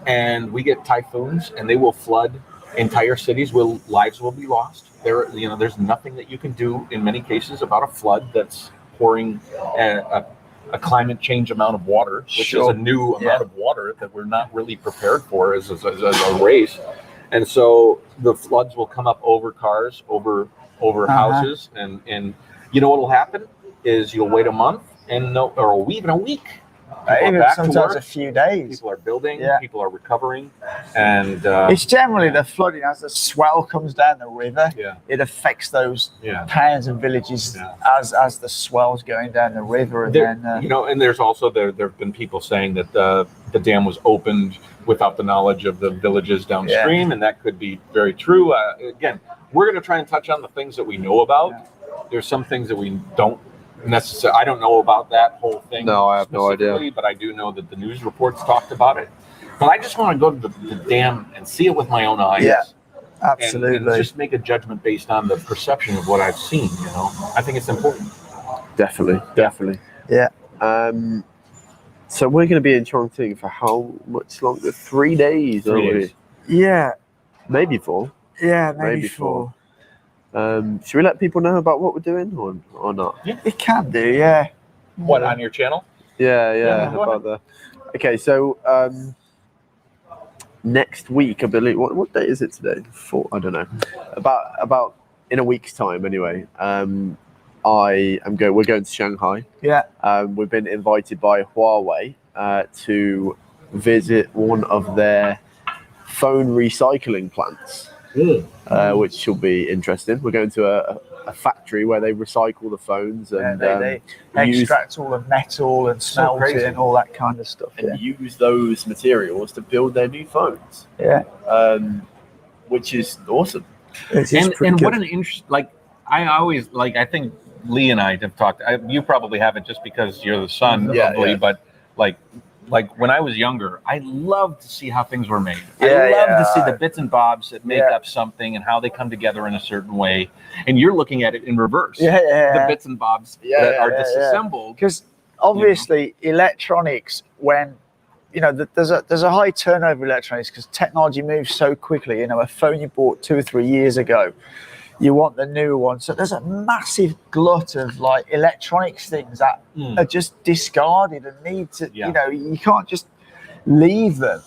and we get typhoons, and they will flood entire cities where lives will be lost. There's nothing that you can do in many cases about a flood that's pouring a climate change amount of water, which is a new amount of water that we're not really prepared for as a race. And so the floods will come up over cars, over houses, and you know what will happen is you'll wait a month or even a week. Even sometimes a few days. People are building, people are recovering, and it's generally the flooding as the swell comes down the river. It affects those towns and villages as the swell's going down the river. And then you know, and there's also there have been people saying that the dam was opened without the knowledge of the villages downstream, and that could be very true. Again, we're going to try and touch on the things that we know about. There's some things that we don't necessarily. I don't know about that whole thing. No, I have no idea. But I do know that the news reports talked about it. But I just want to go to the dam and see it with my own eyes. Yeah, absolutely. And just make a judgment based on the perception of what I've seen. You know, I think it's important. Definitely. Yeah. So we're going to be in ChongQing for how much longer? 3 days. 3 days. Yeah. Maybe 4. Yeah, maybe 4. Should we let people know about what we're doing or not? Yeah. It can do, yeah. What, on your channel? Yeah. About that. Okay, so next week, I believe. What day is it today? 4. I don't know. About in a week's time, anyway. We're going to Shanghai. Yeah. We've been invited by Huawei to visit one of their phone recycling plants, which will be interesting. We're going to a factory where they recycle the phones and they extract all the metal and smelt it and all that kind of stuff. And use those materials to build their new phones. Yeah. Which is awesome. And what an interest! I think Lee and I have talked. You probably haven't just because you're the son, probably. But like when I was younger, I loved to see how things were made. I loved to see the bits and bobs that make up something and how they come together in a certain way. And you're looking at it in reverse. The bits and bobs that are disassembled. Because obviously, electronics, when there's a high turnover of electronics because technology moves so quickly. You know, a phone you bought 2 or 3 years ago, you want the new one. So there's a massive glut of like electronics things that are just discarded and need to, you can't just leave them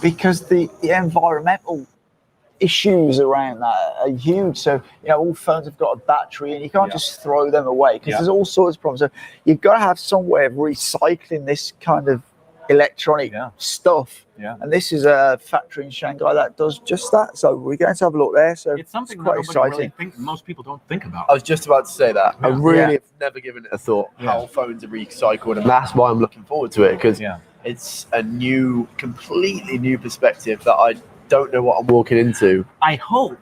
because the environmental issues around that are huge. So, all phones have got a battery and you can't just throw them away because there's all sorts of problems. So you've got to have some way of recycling this kind of electronic stuff. And this is a factory in Shanghai that does just that. So we're going to have a look there. So it's something quite exciting. Most people don't think about. I was just about to say that. I really have never given it a thought how phones are recycled, and that's why I'm looking forward to it because it's a completely new perspective that don't know what I'm walking into. I hope,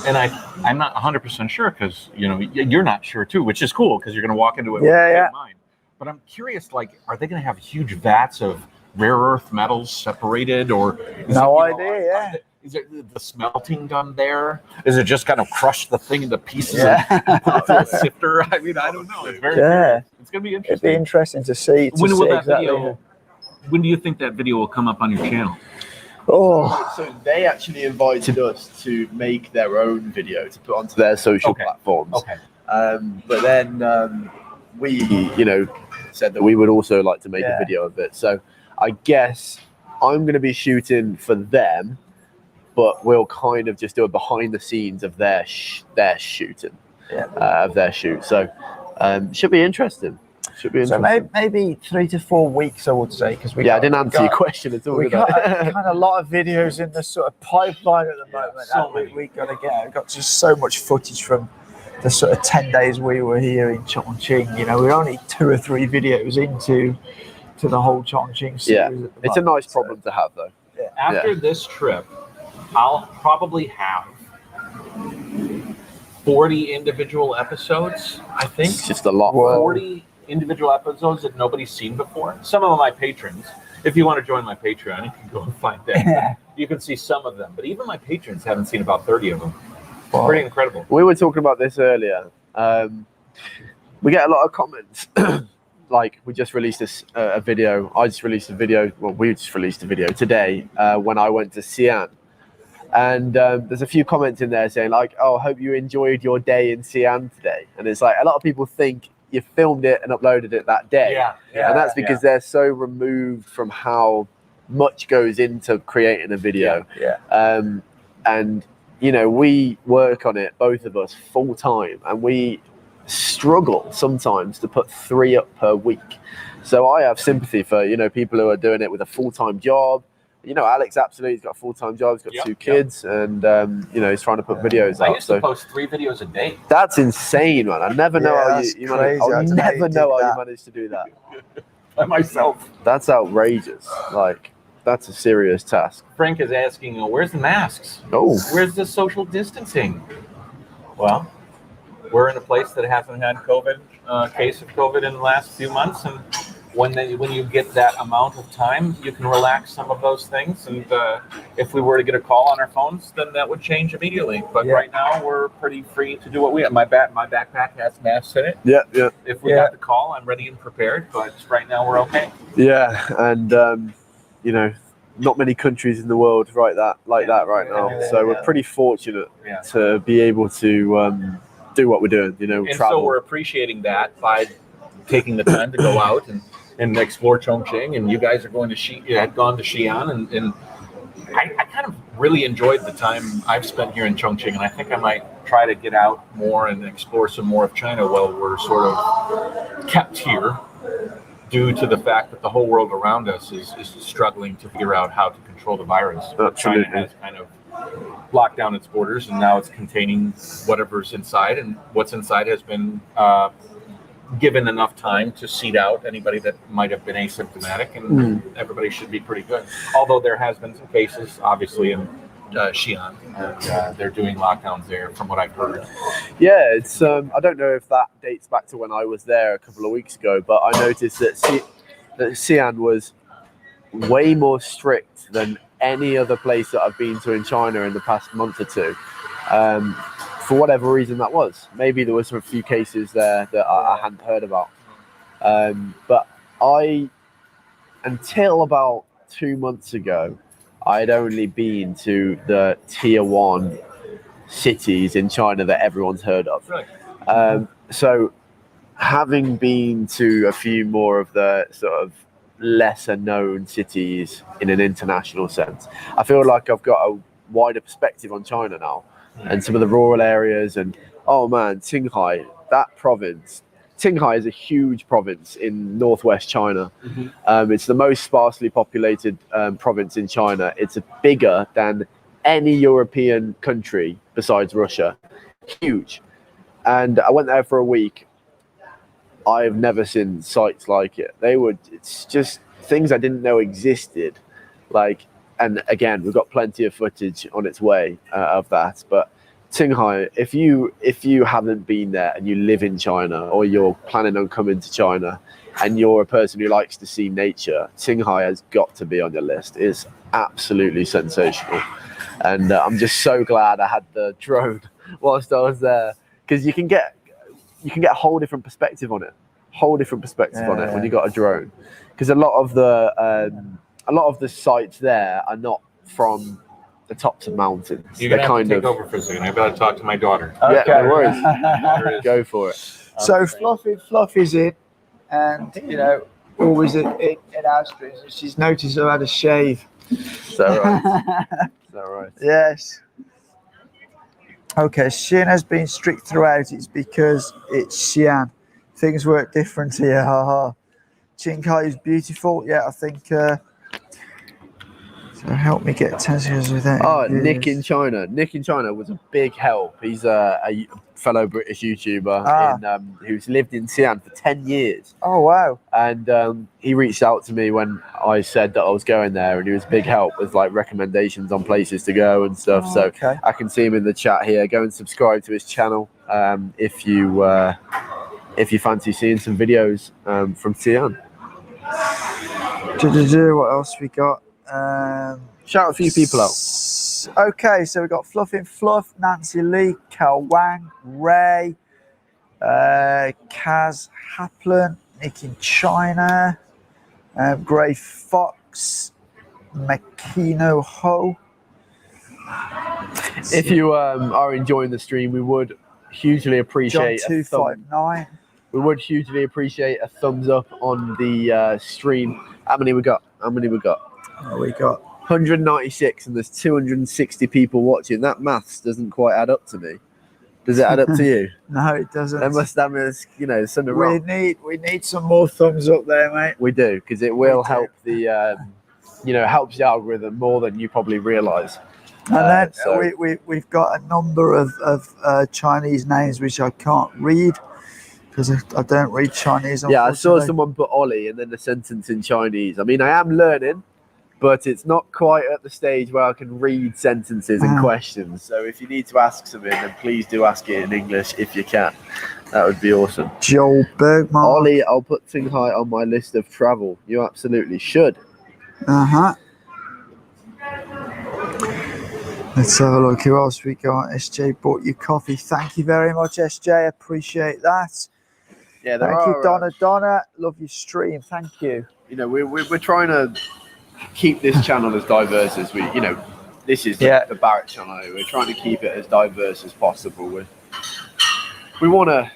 and I'm not 100% sure because you're not sure too, which is cool because you're going to walk into it with a good mind. But I'm curious, like, are they going to have huge vats of rare earth metals separated, or no idea? Is it the smelting done there? Is it just kind of crush the thing into pieces and put it through a sifter? I mean, I don't know. It's very curious. It's going to be interesting. It'd be interesting to see. When will that video? When do you think that video will come up on your channel? Oh, so they actually invited us to make their own video to put onto their social platforms. Okay. But then we, said that we would also like to make a video of it. So I guess I'm going to be shooting for them, but we'll kind of just do a behind the scenes of their shooting, of their shoot. So should be interesting. Should be interesting. So maybe 3 to 4 weeks, I would say, because I didn't answer your question at all. We got kind of a lot of videos in the sort of pipeline at the moment. So we got to get. We've got just so much footage from the sort of 10 days we were here in ChongQing. We're only 2 or 3 videos into the whole ChongQing series. Yeah, it's a nice problem to have, though. Yeah. After this trip, I'll probably have 40 individual episodes, I think. It's just a lot. 40 individual episodes that nobody's seen before. Some of my patrons, if you want to join my Patreon, you can go and find that. You can see some of them, but even my patrons haven't seen about 30 of them. It's pretty incredible. We were talking about this earlier. We get a lot of comments. Like, we just released a video. I just released a video. Well, we just released a video today when I went to Xi'an. And there's a few comments in there saying, like, oh, hope you enjoyed your day in Xi'an today. And it's like, a lot of people think you filmed it and uploaded it that day. And that's because they're so removed from how much goes into creating a video. And, we work on it, both of us, full time. And we struggle sometimes to put 3 up per week. So I have sympathy for, people who are doing it with a full-time job. Alex absolutely has got a full-time job. He's got 2 kids, and he's trying to put videos out. I used to post 3 videos a day. That's insane, man. I never know how you manage. I'll never know how you managed to do that By myself. That's outrageous. Like, that's a serious task. Frank is asking, where's the masks? Oh, where's the social distancing? Well, we're in a place that hasn't had case of COVID in the last few months, and when you get that amount of time, you can relax some of those things. And if we were to get a call on our phones, then that would change immediately. But right now, we're pretty free to do what we have. My backpack has masks in it. Yeah. If we got the call, I'm ready and prepared. But right now, we're okay. Yeah, and not many countries in the world like that right now. So we're pretty fortunate to be able to do what we're doing. And travel. So we're appreciating that by taking the time to go out and explore Chongqing, and you guys are going to had gone to Xi'an, and I kind of really enjoyed the time I've spent here in Chongqing, and I think I might try to get out more and explore some more of China while we're sort of kept here due to the fact that the whole world around us is struggling to figure out how to control the virus. Absolutely. China has kind of locked down its borders, and now it's containing whatever's inside, and what's inside has been given enough time to seed out anybody that might have been asymptomatic, and everybody should be pretty good. Although there has been some cases, obviously, in Xi'an, and they're doing lockdowns there, from what I've heard. Yeah, it's I don't know if that dates back to when I was there a couple of weeks ago, but I noticed that Xi'an was way more strict than any other place that I've been to in China in the past month or two. For whatever reason that was. Maybe there was a few cases there that I hadn't heard about. But until about 2 months ago, I'd only been to the tier 1 cities in China that everyone's heard of. Right. So having been to a few more of the sort of lesser known cities in an international sense, I feel like I've got a wider perspective on China now. And some of the rural areas, and oh man, Qinghai, that province. Qinghai is a huge province in northwest China. It's the most sparsely populated province in China. It's bigger than any European country besides Russia. Huge. And I went there for a week. I've never seen sights like it. It's just things I didn't know existed. Like, and again, we've got plenty of footage on its way of that. But Qinghai, if you haven't been there and you live in China, or you're planning on coming to China, and you're a person who likes to see nature, Qinghai has got to be on your list. It's absolutely sensational, and I'm just so glad I had the drone whilst I was there, because you can get a whole different perspective on it, when you got a drone, because a lot of the sites there are not from the tops of mountains. You're gonna have to take over for a second. I gotta talk to my daughter. Okay. Yeah, no worries. Go for it. So Fluffy's in, and you know, always in our streams. She's noticed I've had a shave. Is that right? Is that right? Yes. Okay, Xi'an has been strict throughout. It's because it's Xi'an. Things work different here. Haha. Qinghai is beautiful. Yeah, I think. So help me get 10 seconds with that. Oh, Nick in China. Nick in China was a big help. He's a fellow British YouTuber who's lived in Xi'an for 10 years. Oh, wow. And he reached out to me when I said that I was going there, and he was a big help with like recommendations on places to go and stuff. Oh, so okay. I can see him in the chat here. Go and subscribe to his channel if you fancy seeing some videos from Xi'an. What else we got? Shout a few people out. Okay, so we got Fluff in Fluff, Nancy Lee, Kel Wang, Ray, Kaz Haplan, Nick in China, Gray Fox, Makino Ho. If you are enjoying the stream, we would hugely appreciate John 259. We would hugely appreciate a thumbs up on the stream. How many we got? We got 196, and there's 260 people watching. That maths doesn't quite add up to me. Does it add up to you? No, it doesn't. That mean something wrong. We need some more thumbs up there, mate. We do, because it will help the helps the algorithm more than you probably realise. And then we've got a number of Chinese names which I can't read, because I don't read Chinese. Yeah, I saw someone put Ollie and then the sentence in Chinese. I mean, I am learning, but it's not quite at the stage where I can read sentences and questions. So if you need to ask something, then please do ask it in English if you can. That would be awesome. Joel Bergman. Ollie, I'll put Qinghai on my list of travel. You absolutely should. Uh-huh. Let's have a look. Who else we got? SJ bought you coffee. Thank you very much, SJ. Appreciate that. Yeah, thank you, Donna. Love your stream. Thank you. You know, we're trying to keep this channel as diverse as this is the Barrett channel. We're trying to keep it as diverse as possible. We want to.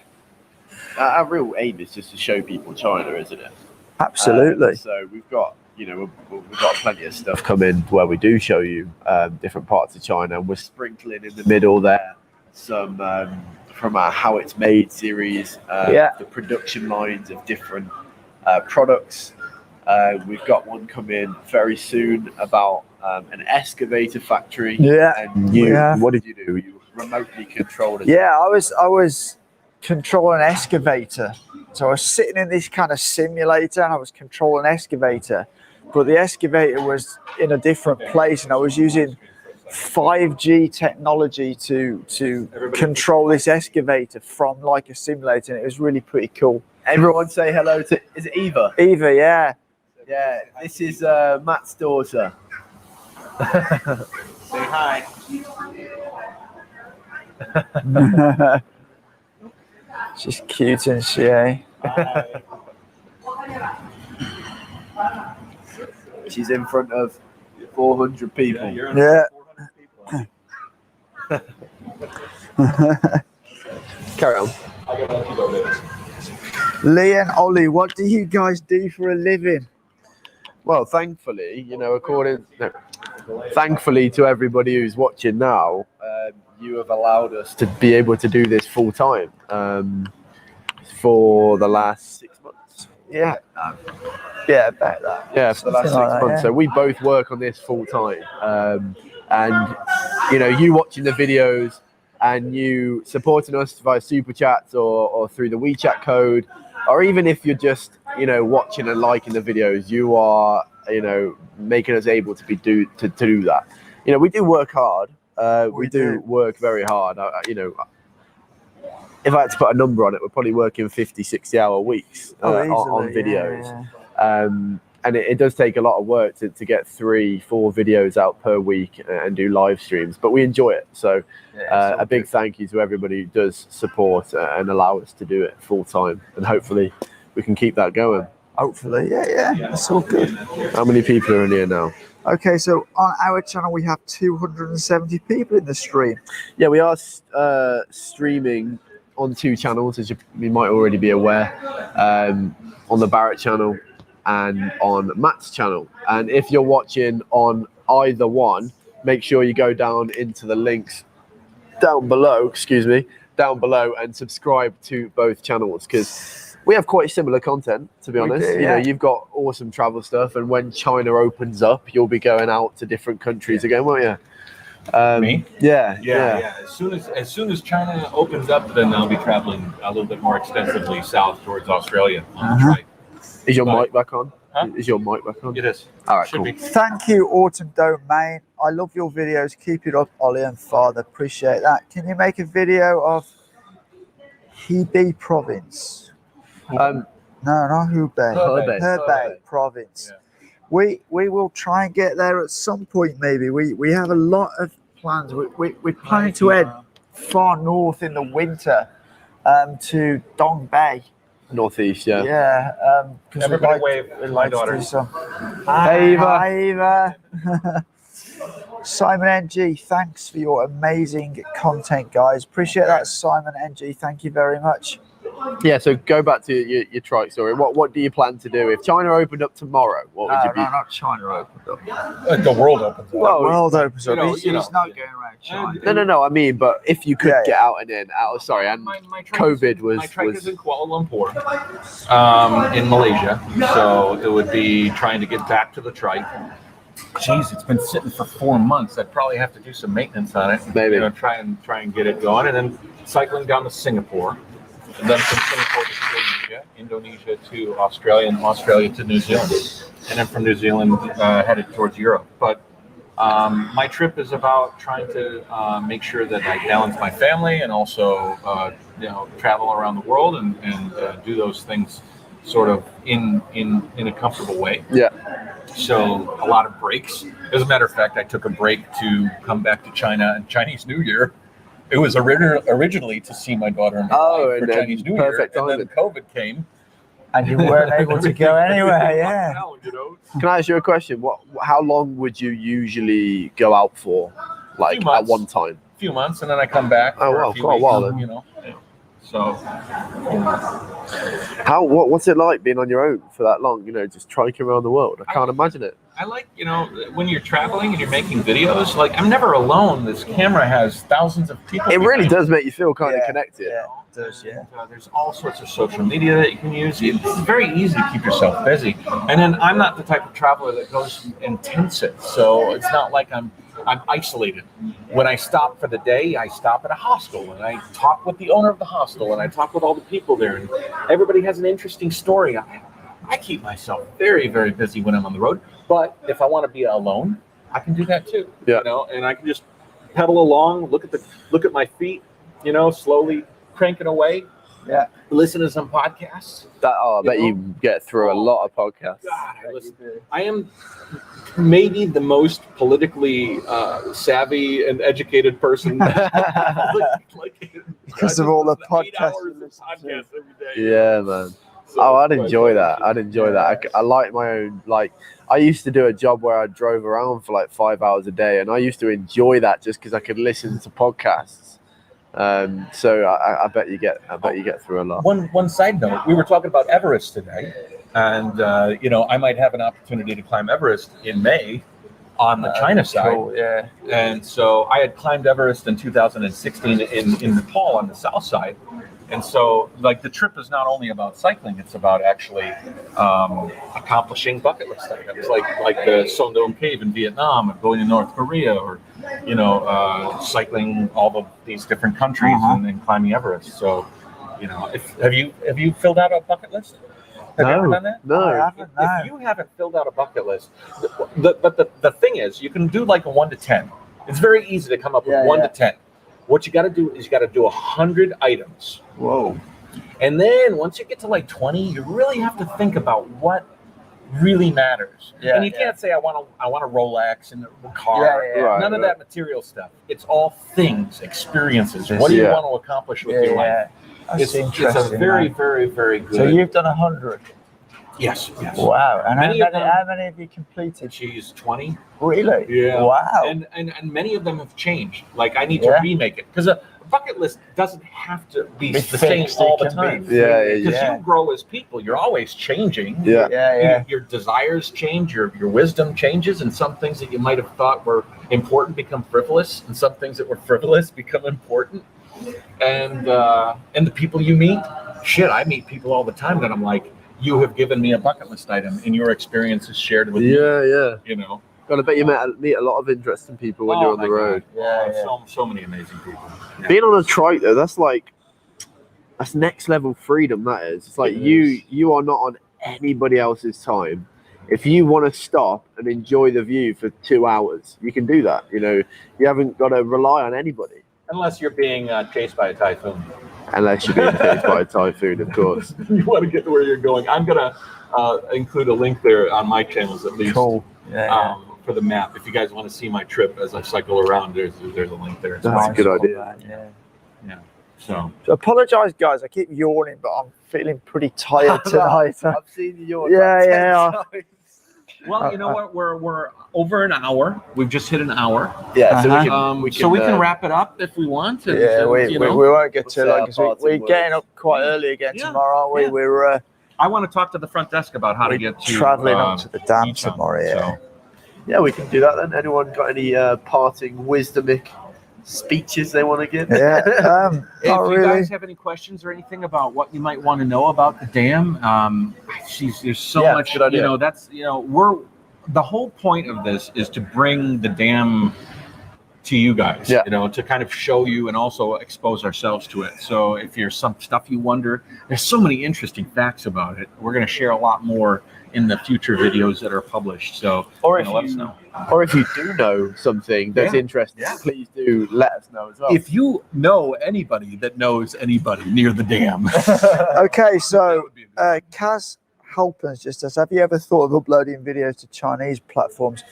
Our real aim is just to show people China, isn't it? Absolutely. So we've got. We've got plenty of stuff coming where we do show you different parts of China, and we're sprinkling in the middle there some from our How It's Made series, the production lines of different products. We've got one coming very soon about an excavator factory. Yeah. And what did you do? You remotely controlled it. Yeah, I was controlling an excavator. So I was sitting in this kind of simulator, and I was controlling an excavator. But the excavator was in a different place, and I was using 5G technology to control this excavator from like a simulator, and it was really pretty cool. Everyone say hello to, is it Eva? Eva, yeah. Yeah, this is Matt's daughter. Say hi. She's cute, isn't she, eh? She's in front of 400 people. Yeah. Carry on. Lee and Ollie, what do you guys do for a living? Well, thankfully, thankfully to everybody who's watching now, you have allowed us to be able to do this full time for the last 6 months. Yeah. Yeah, about that. Yeah, for the last 6 months. Yeah. So we both work on this full time. And, you watching the videos and you supporting us via Super Chats or through the WeChat code, or even if you're just, watching and liking the videos, you are you know, making us able to do that. You know, we do work hard. We do work very hard. You know, if I had to put a number on it, we're probably working 50, 60-hour weeks on videos. And it does take a lot of work to get 3-4 videos out per week and do live streams, but we enjoy it. So a big thank you to everybody who does support and allow us to do it full time, and hopefully we can keep that going. Hopefully, yeah, that's all good. How many people are in here now? Okay, so on our channel we have 270 people in the stream. Yeah, we are streaming on 2 channels, as you might already be aware, on the Barrett channel and on Matt's channel. And if you're watching on either one, make sure you go down into the links down below, and subscribe to both channels, because we have quite similar content, to be honest. You know, you've got awesome travel stuff, and when China opens up, you'll be going out to different countries again, won't you? Me? Yeah. As soon as China opens up, then I'll be traveling a little bit more extensively south towards Australia on the trike. Is your mic back on? Huh? Is your mic back on? It is. All right, Should cool. be. Thank you, Autumn Domain. I love your videos. Keep it up, Ollie and Father. Appreciate that. Can you make a video of Hebei province? No, not Hubei. Hebei province. Yeah. We will try and get there at some point. Maybe we have a lot of plans. We're planning to head far north in the winter, to Dongbei. Northeast, yeah. Yeah. Everybody wave we my like to daughter. do some. Hey, Eva. Hi, Eva. Simon NG, thanks for your amazing content, guys. Appreciate that, Simon NG. Thank you very much. Yeah, so go back to your trike story. What do you plan to do if China opened up tomorrow? What would you be? No, not China opened up. The world opens up. Well, the world opens up. He's not going around China. No. I mean, but if you could get out and in, and my COVID was. My trike is in Kuala Lumpur, in Malaysia. So it would be trying to get back to the trike. Jeez, it's been sitting for 4 months. I'd probably have to do some maintenance on it. Maybe. You know, try and get it going, and then cycling down to Singapore. And then from Singapore to Indonesia to Australia, and Australia to New Zealand, and then from New Zealand headed towards Europe. But my trip is about trying to make sure that I balance my family and also travel around the world and do those things sort of in a comfortable way. Yeah. So a lot of breaks. As a matter of fact, I took a break to come back to China and Chinese New Year. It was originally to see my daughter and my wife for Chinese New Year, and then COVID came. And you weren't able to go anywhere, yeah. Can I ask you a question? How long would you usually go out for, like at one time? A few months, and then I come back. Oh, wow, quite a while then. You know. Yeah. So, what's it like being on your own for that long? You know, just triking around the world. I can't imagine it. I like, when you're traveling and you're making videos, like I'm never alone. This camera has thousands of people. It really does make you feel kind of connected. Yeah, it does, yeah. There's all sorts of social media that you can use. It's very easy to keep yourself busy. And then I'm not the type of traveler that goes intensive. So it's not like I'm isolated. When I stop for the day, I stop at a hostel and I talk with the owner of the hostel and I talk with all the people there. And everybody has an interesting story. I keep myself very, very busy when I'm on the road. But if I want to be alone, I can do that too. Yeah. And I can just pedal along, look at my feet, slowly cranking away. Yeah. Listen to some podcasts. I bet you get through a lot of podcasts. God, I am maybe the most politically savvy and educated person. Because of all the podcasts. Every day. Yeah, man. So I'd enjoy that. I like my own, I used to do a job where I drove around for 5 hours a day, and I used to enjoy that just because I could listen to podcasts. So I bet you get through a lot. One side note, we were talking about Everest today, and I might have an opportunity to climb Everest in May on the China side. Cool, yeah. And so I had climbed Everest in 2016 in Nepal on the south side. And so, the trip is not only about cycling; it's about actually accomplishing bucket list items, like the Sondom Cave in Vietnam, or going to North Korea, or cycling all of these different countries and then climbing Everest. So, have you filled out a bucket list? Have you ever done that? No. I haven't. No. If you haven't filled out a bucket list, the thing is, you can do like a 1 to 10. It's very easy to come up with 1 to 10. What you got to do is you got to do 100 items. Whoa. And then once you get to like 20, you really have to think about what really matters. Yeah, and you can't say I want a Rolex and a car. Right, None of that material stuff. It's all things, experiences. What do you want to accomplish with your life? That's interesting. It's a very, very, very good. So you've done 100. Yes. Wow. And Many of them- how many have you completed? She's 20. Really? Yeah. Wow. And many of them have changed. Like I need to remake it because a bucket list doesn't have to be the same all the time. Because you grow as people. You're always changing. Your desires change. Your wisdom changes, and some things that you might have thought were important become frivolous, and some things that were frivolous become important. And the people you meet, I meet people all the time that I'm like, you have given me a bucket list item, and your experience is shared with me. Yeah. You know. God, I bet you meet a lot of interesting people when you're on the road. So many amazing people. Yeah. Being on a trike though, that's next level freedom. That is. It's like you are not on anybody else's time. If you want to stop and enjoy the view for 2 hours, you can do that. You know, you haven't got to rely on anybody. Unless you're being chased by a typhoon. Unless you're being chased by a typhoon, of course. You want to get to where you're going. I'm gonna include a link there on my channels at least. Cool. For the map. If you guys want to see my trip as I cycle around, there's a link there. That's a good idea. Yeah. So apologize, guys. I keep yawning, but I'm feeling pretty tired tonight. I've seen you yawn. Well, you know what? We're over an hour. We've just hit an hour. Yeah. So we can wrap it up if we want. And, we won't get too long because we're getting up quite early again tomorrow, aren't we? We're. I want to talk to the front desk about how to get to traveling up to the dam tomorrow. Yeah, we can do that then. Anyone got any parting wisdomic speeches they want to give? Yeah. If you guys have any questions or anything about what you might want to know about the dam, there's so much. Good idea. The whole point of this is to bring the dam to you guys. To kind of show you and also expose ourselves to it. So if there's some stuff you wonder, there's so many interesting facts about it. We're going to share a lot more in the future videos that are published. So let us know. Or if you do know something that's interesting, please do let us know as well. If you know anybody that knows anybody near the dam. Okay, so Kaz Halpins just says, have you ever thought of uploading videos to Chinese platforms?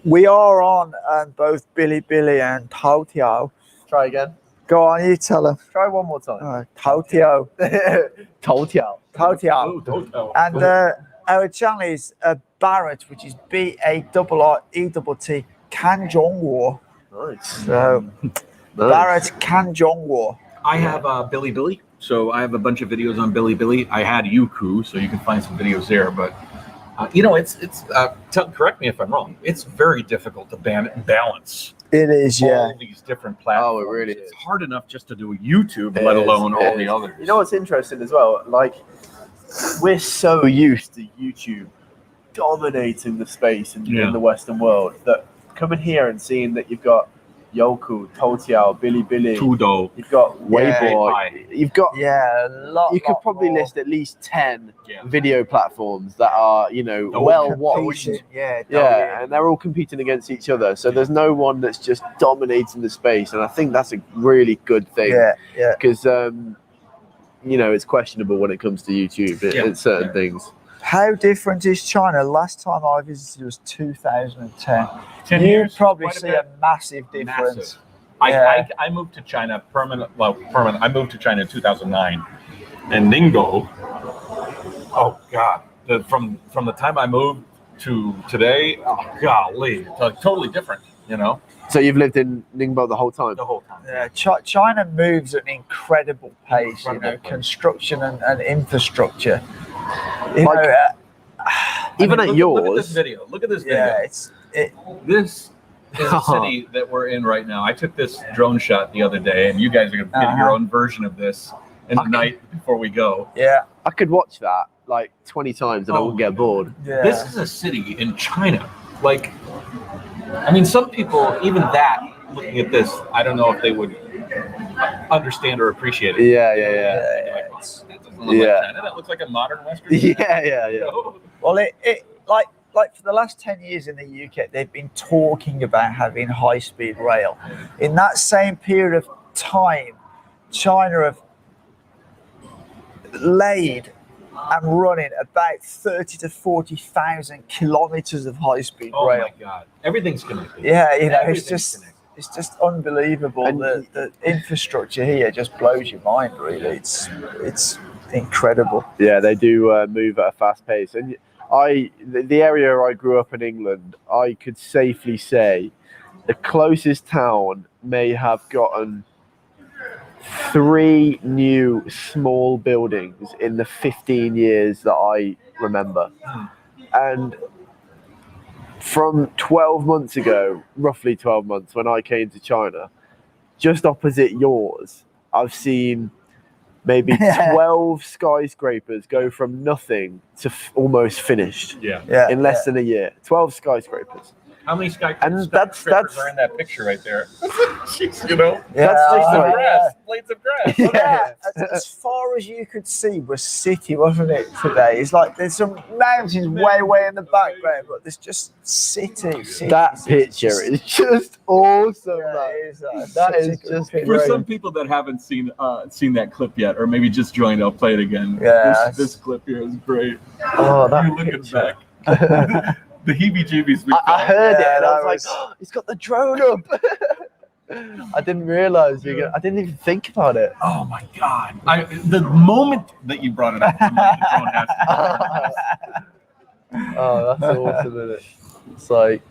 We are on both Bilibili and Taotiao. Try again. Go on, you tell them. Try one more time. Taotiao. Taotiao. And our channel is Barrett, which is BARRETT, Kanzhongwo. Nice. So Barrett Kanzhongwo. I have Bilibili, so I have a bunch of videos on Bilibili. I had Youku, so you can find some videos there. But correct me if I'm wrong. It's very difficult to balance. It is, all these different platforms. Oh, it really is. It's hard enough just to do YouTube, let alone all the others. You know what's interesting as well? Like, we're so used to YouTube dominating the space in the Western world that coming here and seeing that you've got Youku, Taotiao, Bilibili, Tudo, you've got Weibo, you've got a lot. You could probably list at least 10 video platforms that are well watched. And they're all competing against each other. So there's no one that's just dominating the space, and I think that's a really good thing. Because it's questionable when it comes to YouTube and certain things. How different is China? Last time I visited was 2010. 10 you years, probably see a massive difference. I moved to China permanent. I moved to China in 2009, and Ningbo. Oh God! From the time I moved to today, oh golly, it's like totally different. So you've lived in Ningbo the whole time? The whole time. Yeah, China moves at an incredible pace. Construction and infrastructure. Even at yours. Look at this video. Look at this video. Yeah, this is a city that we're in right now. I took this drone shot the other day, and you guys are going to get your own version of this in the night before we go. Yeah. I could watch that like 20 times and I wouldn't get bored. Yeah. This is a city in China. Some people, even that, looking at this, I don't know if they would understand or appreciate it. Yeah. That's a China. That looks like a modern Western. Yeah. You know? Well, it like for the last 10 years in the UK, they've been talking about having high-speed rail. In that same period of time, China have laid and running about 30 to 40,000 kilometers of high-speed rail. Oh my God! Everything's connected. Yeah, you know, Everything's connected. it's just unbelievable. And The infrastructure here just blows your mind. Really, it's incredible. Yeah, they do move at a fast pace. And the area I grew up in England, I could safely say the closest town may have gotten 3 new small buildings in the 15 years that I remember. And from 12 months ago, roughly 12 months, when I came to China, just opposite yours, I've seen maybe 12 skyscrapers go from nothing to almost finished in less than a year. 12 skyscrapers. How many skyscrapers And that's are in that picture right there? You know? That's just like, grass, blades of grass. Yeah, as far as you could see was city, wasn't it, today? It's like there's some mountains way in the background, but there's just city. that picture is just awesome, Yeah, man. it is, That such is a good just picture. For some people that haven't seen that clip yet, or maybe just joined, I'll play it again. Yeah. This clip here is great. Oh, that You're looking picture. back. The heebie-jeebies. I heard it and I that was like, oh, he's got the drone up. I didn't realize I didn't even think about it. Oh my God! The moment that you brought it up, I'm like, the drone has to be Oh, that's awesome, isn't it? It's like,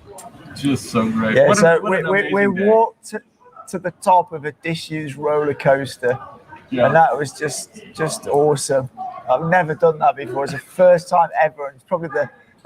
just so great. Yeah, What so what an we amazing day. walked to the top of a disused roller coaster, and that was just awesome. I've never done that before. It's the first time ever, and it's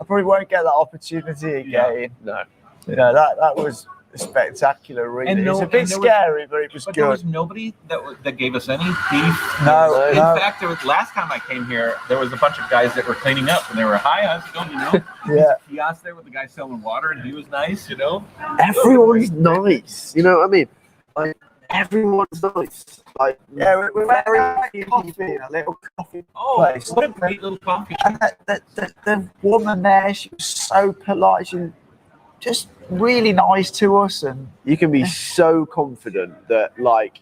I probably won't get that opportunity again. no. You know, that was spectacular, really. And It's a and bit there was- scary, but it was But there was good. nobody that gave us any beef. No, In no. fact, last time I came here, there was a bunch of guys that were cleaning up, and they were, "Hi, how's it going?" You know, Yeah. kiosk there with the guy selling water, and he was nice. You know, Everyone's nice. You know what I mean? Like, everyone's nice. Like, Yeah, we went very out few coffee people. in a little coffee oh, place. what a great little coffee. And the woman there, she was so polite. She was just really nice to us, and You can be so confident that like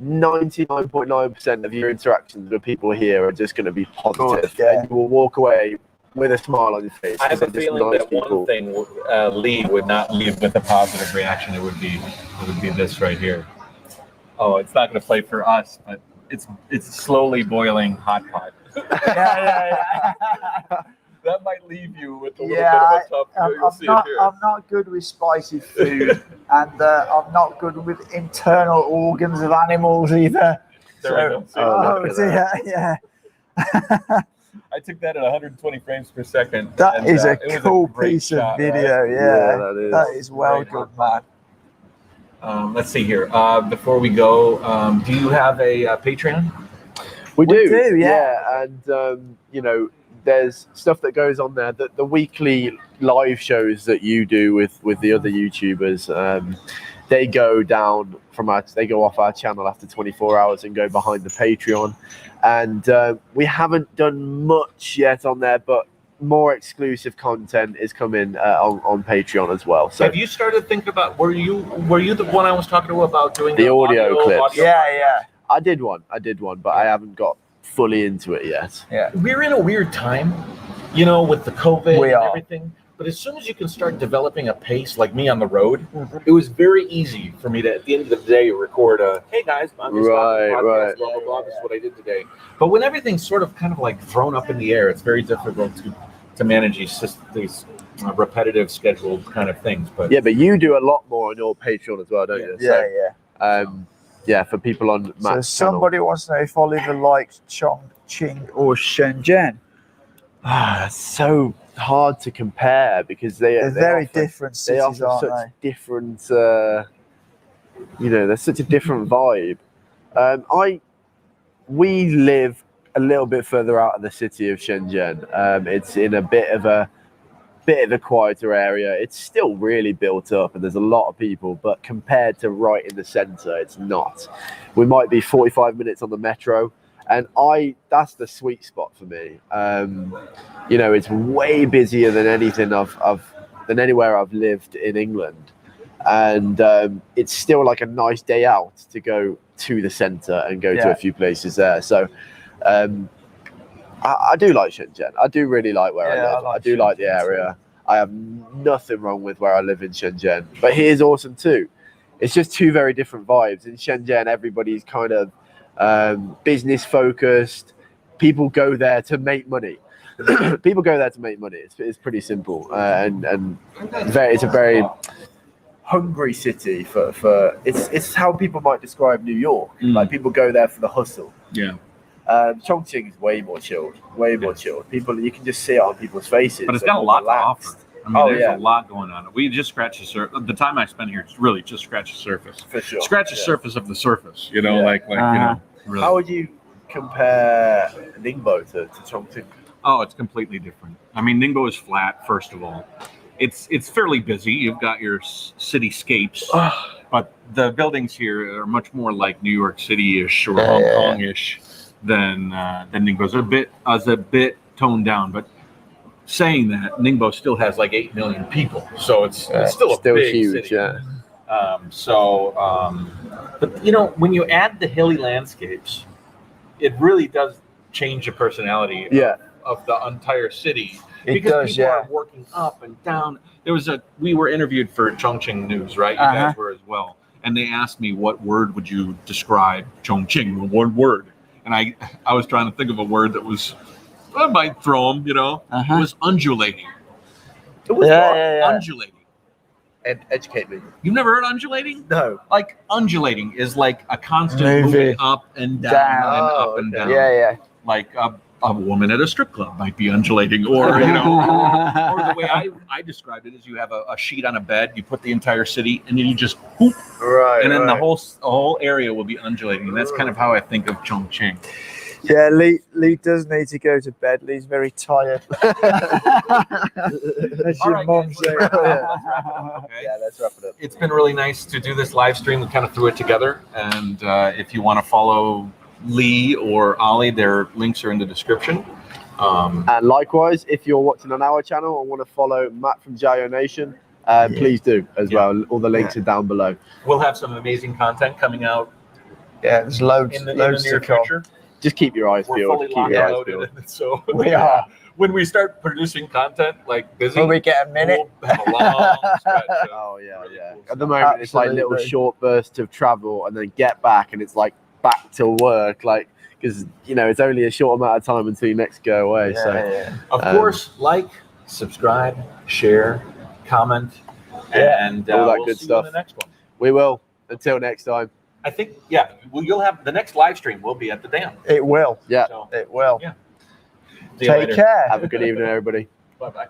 99.9% of your interactions with people here are just going to be positive. Yeah. And you will walk away with a smile on your face. I have a They're just feeling nice that people. one thing Lee would not leave with a positive reaction. It would be this right here. Oh, it's not going to play for us, but it's slowly boiling hot pot. yeah. That might leave you with a little Yeah, bit of a tough. You'll see it here. I'm not good with spicy food, and I'm not good with internal organs of animals either. There we go. See? look at Yeah. I took that at 120 frames per second. That and, is a it was cool great piece shot, of video. right? Yeah, that is. is well Great. good, man. Let's see here. Before we go, do you have a Patreon? We We do, do, yeah. And you know, there's stuff that goes on there. That the weekly live shows that you do with the other YouTubers, they go down they go off our channel after 24 hours and go behind the Patreon. And we haven't done much yet on there, but more exclusive content is coming on Patreon as well. So Have you started thinking about? Were you the one I was talking to about doing The audio clips. Yeah. I did one, but I haven't got fully into it yet. We're in a weird time, you know, with the COVID We and are. everything. But as soon as you can start developing a pace, like me on the road, it was very easy for me to, at the end of the day, record hey guys, I'm just on the podcast, Right. blah, blah, blah, this is what I did today. But when everything's sort of kind of like thrown up in the air, it's very difficult to manage these repetitive scheduled kind of things. But Yeah, but you do a lot more on your Patreon as well, don't you? Yeah. Yeah, for people on So Matt's somebody wants to know if Oliver likes ChongQing or Shenzhen. channel. It's so hard to compare because They're very offer, different They cities, offer aren't such they? different, there's such a different vibe. We live a little bit further out of the city of Shenzhen. It's in a bit of a quieter area. It's still really built up and there's a lot of people, but compared to right in the center, it's not. We might be 45 minutes on the metro And that's the sweet spot for me. You know, it's way busier than than anywhere I've lived in England. And it's still like a nice day out to go to the center and go to a few places there. So I do like Shenzhen. I do really like where I live. I do like the area. I have nothing wrong with where I live in Shenzhen. But here's awesome too. It's just two very different vibes. In Shenzhen, everybody's kind of business focused. People go there to make money. People go there to make money. It's pretty simple, and it's a very hungry city for it's how people might describe New York. Like people go there for the hustle. Yeah. Chongqing is way more chilled. People, you can just see it on people's faces. But it's got a lot to offer. I mean, there's a lot going on. We just scratched the surface. The time I spent here, it's really just scratch the surface. For sure. Scratch the surface of the surface. You know, like you know. Really. How would you compare Ningbo to Chongqing? Oh, it's completely different. I mean, Ningbo is flat. First of all, it's fairly busy. You've got your cityscapes, but the buildings here are much more like New York City-ish or Hong Kong-ish than Ningbo. It's a bit toned down, but. Saying that, Ningbo still has like 8 million people, so it's still a big huge city. But you know, when you add the hilly landscapes, it really does change the personality of the entire city. Because people are working up and down. We were interviewed for Chongqing News, right? You guys were as well, and they asked me what word would you describe Chongqing? One word, and I was trying to think of a word that was. I might throw them, you know. It was undulating. It was undulating. And educate me. You've never heard undulating? No. Like undulating is like a constant moving up and down and up and down. Yeah. Like a woman at a strip club might be undulating, or you know, or the way I described it is you have a sheet on a bed, you put the entire city, and then you just whoop, and then the whole area will be undulating, and that's kind of how I think of Chongqing. Yeah, Lee does need to go to bed. Lee's very tired. That's your mom saying. Yeah, let's wrap it up. It's been really nice to do this live stream. We kind of threw it together. And if you want to follow Lee or Ollie, their links are in the description. And likewise, if you're watching on our channel and want to follow Matt from JaYoe Nation, please do as well. All the links are down below. We'll have some amazing content coming out. Yeah, there's loads in the near future. Just keep your eyes peeled. We're fully loaded, so we are. When we start producing content like busy, will we get a minute? We'll have a long stretch. Oh yeah. At the moment, it's like little short bursts of travel, and then get back, and it's like back to work, like because you know it's only a short amount of time until you next go away. Of course, like, subscribe, share, comment, and all that we'll good see stuff. You in the next one. We will. Until next time. I think, well, you'll have the next live stream will be at the dam. It will. Yeah. It will. Yeah. Take care. Have a good evening, everybody. Bye-bye.